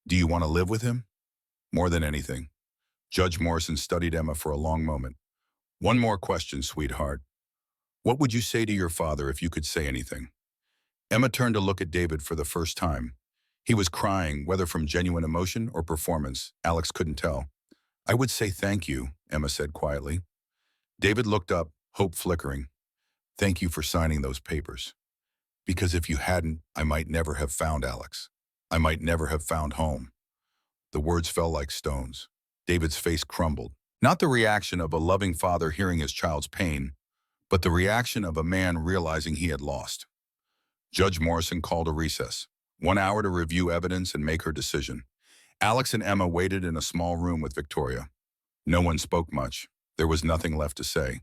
Do you want to live with him? More than anything. Judge Morrison studied Emma for a long moment. One more question, sweetheart. What would you say to your father if you could say anything? Emma turned to look at David for the first time. He was crying, whether from genuine emotion or performance. Alex couldn't tell. I would say thank you, Emma said quietly. David looked up, hope flickering. Thank you for signing those papers. Because if you hadn't, I might never have found Alex. I might never have found home. The words fell like stones. David's face crumbled. Not the reaction of a loving father hearing his child's pain, but the reaction of a man realizing he had lost. Judge Morrison called a recess, 1 hour to review evidence and make her decision. Alex and Emma waited in a small room with Victoria. No one spoke much. There was nothing left to say.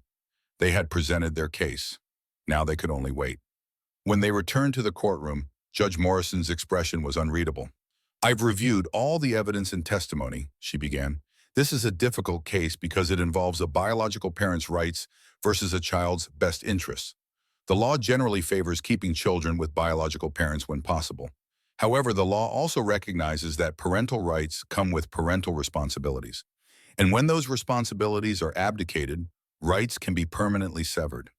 They had presented their case. Now they could only wait. When they returned to the courtroom, Judge Morrison's expression was unreadable. I've reviewed all the evidence and testimony, she began. This is a difficult case because it involves a biological parent's rights versus a child's best interests. The law generally favors keeping children with biological parents when possible. However, the law also recognizes that parental rights come with parental responsibilities. And when those responsibilities are abdicated, rights can be permanently severed.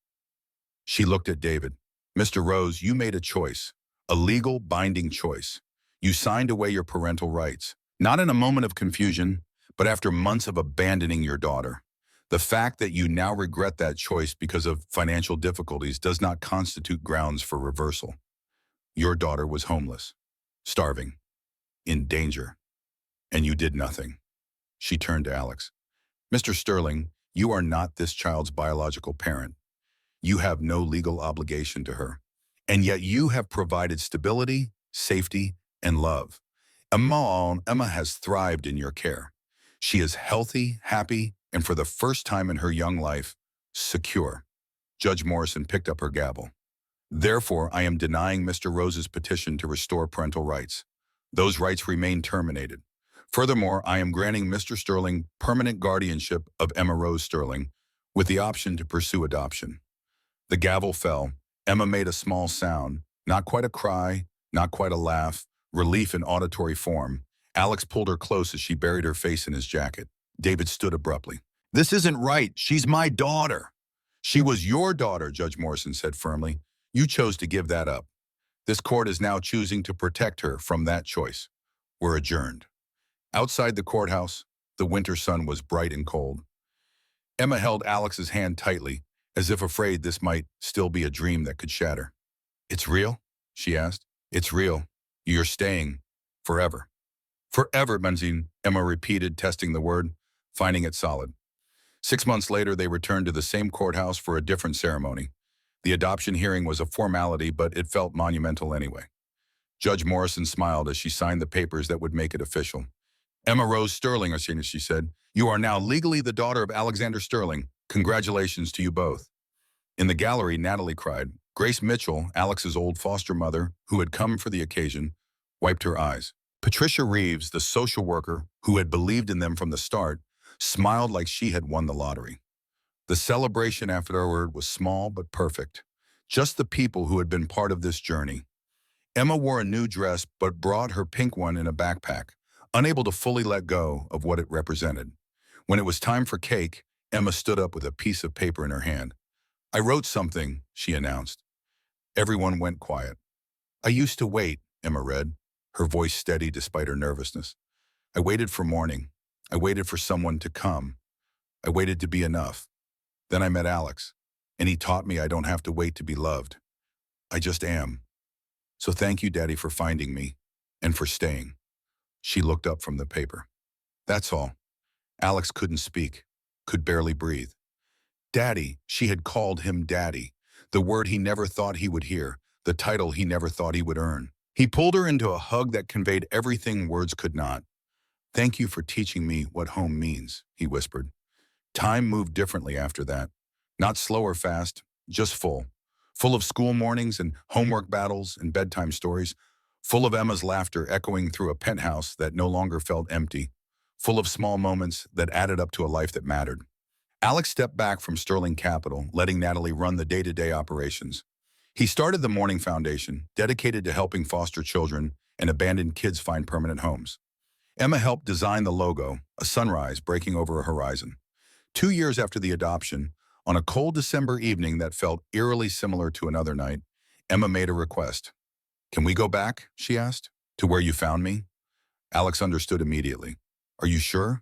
She looked at David. Mr. Rose, you made a choice, a legal, binding choice. You signed away your parental rights, not in a moment of confusion, but after months of abandoning your daughter. The fact that you now regret that choice because of financial difficulties does not constitute grounds for reversal. Your daughter was homeless, starving, in danger, and you did nothing. She turned to Alex. Mr. Sterling, you are not this child's biological parent. You have no legal obligation to her, and yet you have provided stability, safety, and love. Emma has thrived in your care. She is healthy, happy, and for the first time in her young life, secure. Judge Morrison picked up her gavel. Therefore, I am denying Mr. Rose's petition to restore parental rights. Those rights remain terminated. Furthermore, I am granting Mr. Sterling permanent guardianship of Emma Rose Sterling with the option to pursue adoption. The gavel fell. Emma made a small sound, not quite a cry, not quite a laugh, relief in auditory form. Alex pulled her close as she buried her face in his jacket. David stood abruptly. This isn't right. She's my daughter. She was your daughter, Judge Morrison said firmly. You chose to give that up. This court is now choosing to protect her from that choice. We're adjourned. Outside the courthouse, the winter sun was bright and cold. Emma held Alex's hand tightly, as if afraid this might still be a dream that could shatter. It's real? She asked. It's real. You're staying. Forever. Forever, Benzine, Emma repeated, testing the word, finding it solid. 6 months later, they returned to the same courthouse for a different ceremony. The adoption hearing was a formality, but it felt monumental anyway. Judge Morrison smiled as she signed the papers that would make it official. Emma Rose Sterling, she said, you are now legally the daughter of Alexander Sterling. Congratulations to you both. In the gallery, Natalie cried. Grace Mitchell, Alex's old foster mother, who had come for the occasion, wiped her eyes. Patricia Reeves, the social worker, who had believed in them from the start, smiled like she had won the lottery. The celebration afterward was small but perfect. Just the people who had been part of this journey. Emma wore a new dress but brought her pink one in a backpack, unable to fully let go of what it represented. When it was time for cake, Emma stood up with a piece of paper in her hand. I wrote something, she announced. Everyone went quiet. I used to wait, Emma read, her voice steady despite her nervousness. I waited for morning. I waited for someone to come. I waited to be enough. Then I met Alex, and he taught me I don't have to wait to be loved. I just am. So thank you, Daddy, for finding me and for staying. She looked up from the paper. That's all. Alex couldn't speak, could barely breathe. Daddy, she had called him Daddy, the word he never thought he would hear, the title he never thought he would earn. He pulled her into a hug that conveyed everything words could not. Thank you for teaching me what home means, he whispered. Time moved differently after that. Not slow or fast, just full. Full of school mornings and homework battles and bedtime stories. Full of Emma's laughter echoing through a penthouse that no longer felt empty. Full of small moments that added up to a life that mattered. Alex stepped back from Sterling Capital, letting Natalie run the day-to-day operations. He started the Morning Foundation, dedicated to helping foster children and abandoned kids find permanent homes. Emma helped design the logo, a sunrise breaking over a horizon. 2 years after the adoption, on a cold December evening that felt eerily similar to another night, Emma made a request. Can we go back, she asked, to where you found me? Alex understood immediately. Are you sure?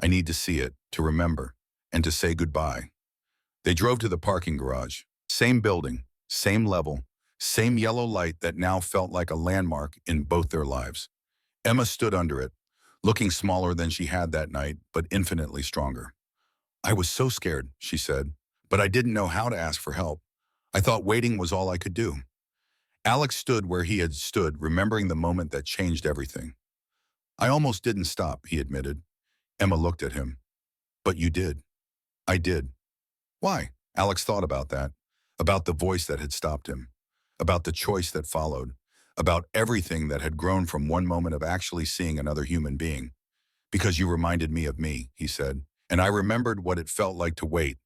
I need to see it, to remember, and to say goodbye. They drove to the parking garage. Same building, same level, same yellow light that now felt like a landmark in both their lives. Emma stood under it, looking smaller than she had that night, but infinitely stronger. I was so scared, she said, but I didn't know how to ask for help. I thought waiting was all I could do. Alex stood where he had stood, remembering the moment that changed everything. I almost didn't stop, he admitted. Emma looked at him. But you did. I did. Why? Alex thought about that, about the voice that had stopped him, about the choice that followed, about everything that had grown from one moment of actually seeing another human being. Because you reminded me of me, he said, and I remembered what it felt like to wait,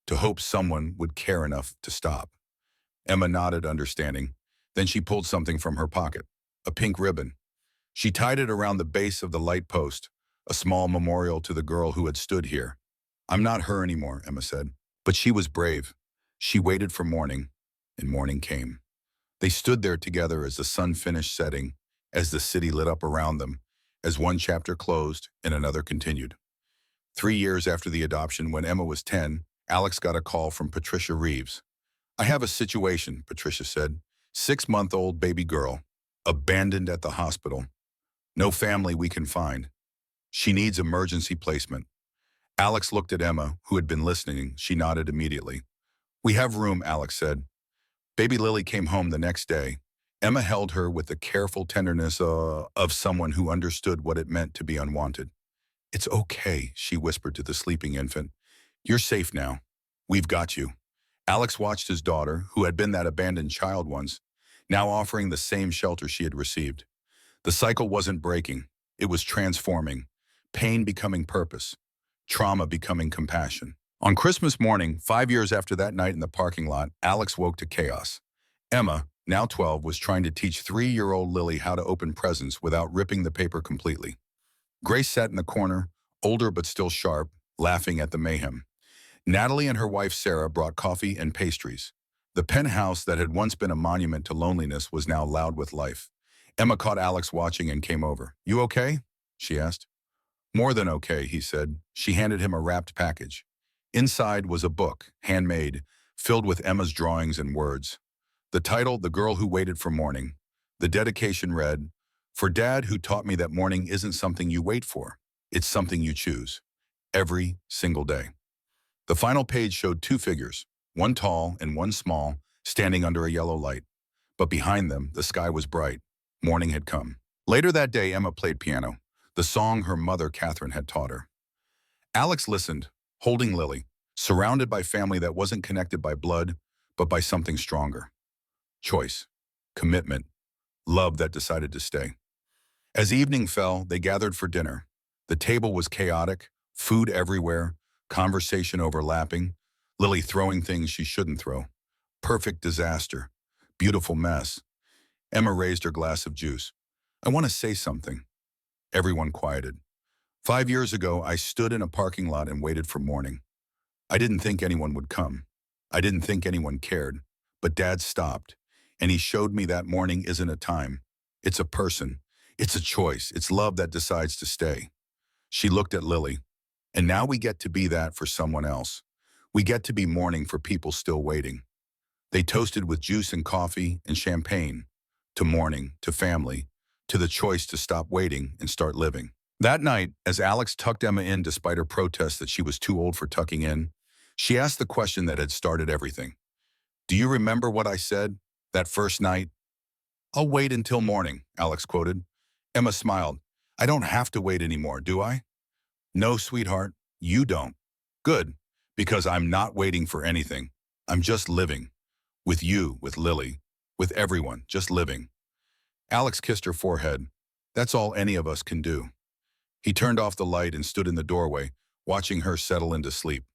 to hope someone would care enough to stop. Emma nodded, understanding. Then she pulled something from her pocket, a pink ribbon. She tied it around the base of the light post, a small memorial to the girl who had stood here. I'm not her anymore, Emma said. But she was brave. She waited for morning, and morning came. They stood there together as the sun finished setting, as the city lit up around them, as one chapter closed and another continued. 3 years after the adoption, when Emma was 10, Alex got a call from Patricia Reeves. I have a situation, Patricia said. 6-month-old baby girl, abandoned at the hospital. No family we can find. She needs emergency placement. Alex looked at Emma, who had been listening. She nodded immediately. We have room, Alex said. Baby Lily came home the next day. Emma held her with the careful tenderness of someone who understood what it meant to be unwanted. It's okay, she whispered to the sleeping infant. You're safe now. We've got you. Alex watched his daughter, who had been that abandoned child once, now offering the same shelter she had received. The cycle wasn't breaking, it was transforming. Pain becoming purpose, trauma becoming compassion. On Christmas morning, 5 years after that night in the parking lot, Alex woke to chaos. Emma, now 12, was trying to teach 3-year-old Lily how to open presents without ripping the paper completely. Grace sat in the corner, older but still sharp, laughing at the mayhem. Natalie and her wife Sarah brought coffee and pastries. The penthouse that had once been a monument to loneliness was now loud with life. Emma caught Alex watching and came over. "You okay?" she asked. "More than okay," he said. She handed him a wrapped package. Inside was a book, handmade, filled with Emma's drawings and words. The title, "The Girl Who Waited for Morning." The dedication read, "For Dad, who taught me that morning isn't something you wait for. It's something you choose. Every single day." The final page showed two figures, one tall and one small, standing under a yellow light. But behind them, the sky was bright. Morning had come. Later that day, Emma played piano, the song her mother, Catherine, had taught her. Alex listened, holding Lily, surrounded by family that wasn't connected by blood, but by something stronger. Choice, commitment, love that decided to stay. As evening fell, they gathered for dinner. The table was chaotic, food everywhere, conversation overlapping, Lily throwing things she shouldn't throw. Perfect disaster. Beautiful mess. Emma raised her glass of juice. "I want to say something." Everyone quieted. 5 years ago, I stood in a parking lot and waited for morning. I didn't think anyone would come. I didn't think anyone cared. But Dad stopped, and he showed me that morning isn't a time. It's a person. It's a choice. It's love that decides to stay. She looked at Lily. And now we get to be that for someone else. We get to be mourning for people still waiting. They toasted with juice and coffee and champagne. To morning, to family, to the choice to stop waiting and start living. That night, as Alex tucked Emma in despite her protest that she was too old for tucking in, she asked the question that had started everything. "Do you remember what I said that first night?" "I'll wait until morning," Alex quoted. Emma smiled. "I don't have to wait anymore, do I?" "No, sweetheart, you don't." "Good, because I'm not waiting for anything. I'm just living. With you, with Lily, with everyone, just living." Alex kissed her forehead. "That's all any of us can do." He turned off the light and stood in the doorway, watching her settle into sleep.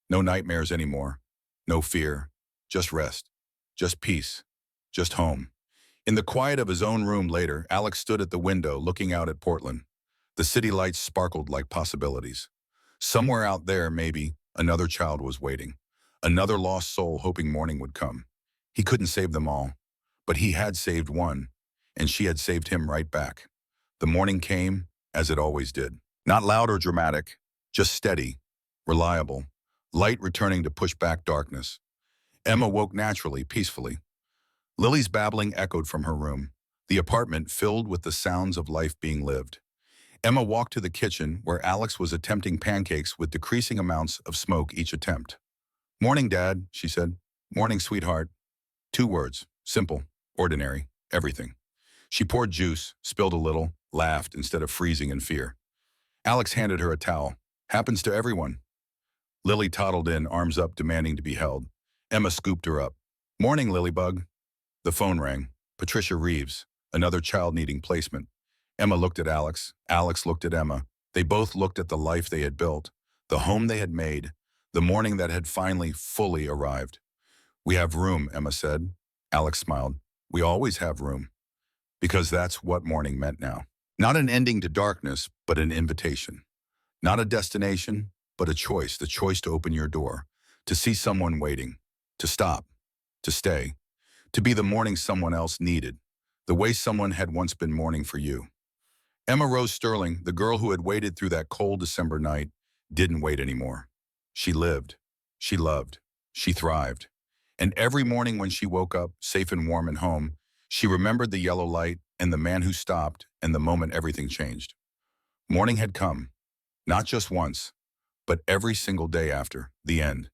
No nightmares anymore. No fear. Just rest. Just peace. Just home. In the quiet of his own room later, Alex stood at the window looking out at Portland. The city lights sparkled like possibilities. Somewhere out there, maybe, another child was waiting. Another lost soul hoping morning would come. He couldn't save them all, but he had saved one, and she had saved him right back. The morning came, as it always did. Not loud or dramatic, just steady, reliable, light returning to push back darkness. Emma woke naturally, peacefully. Lily's babbling echoed from her room, the apartment filled with the sounds of life being lived. Emma walked to the kitchen where Alex was attempting pancakes with decreasing amounts of smoke each attempt. "Morning, Dad," she said. "Morning, sweetheart." 2 words, simple, ordinary, everything. She poured juice, spilled a little, laughed instead of freezing in fear. Alex handed her a towel. "Happens to everyone." Lily toddled in, arms up, demanding to be held. Emma scooped her up. "Morning, Lilybug." The phone rang. Patricia Reeves, another child needing placement. Emma looked at Alex. Alex looked at Emma. They both looked at the life they had built, the home they had made, the morning that had finally fully arrived. "We have room," Emma said. Alex smiled. "We always have room." Because that's what morning meant now. Not an ending to darkness, but an invitation. Not a destination, but a choice, the choice to open your door, to see someone waiting, to stop, to stay, to be the morning someone else needed, the way someone had once been mourning for you. Emma Rose Sterling, the girl who had waited through that cold December night, didn't wait anymore. She lived. She loved. She thrived. And every morning when she woke up, safe and warm and home, she remembered the yellow light and the man who stopped and the moment everything changed. Morning had come, not just once, but every single day after the end.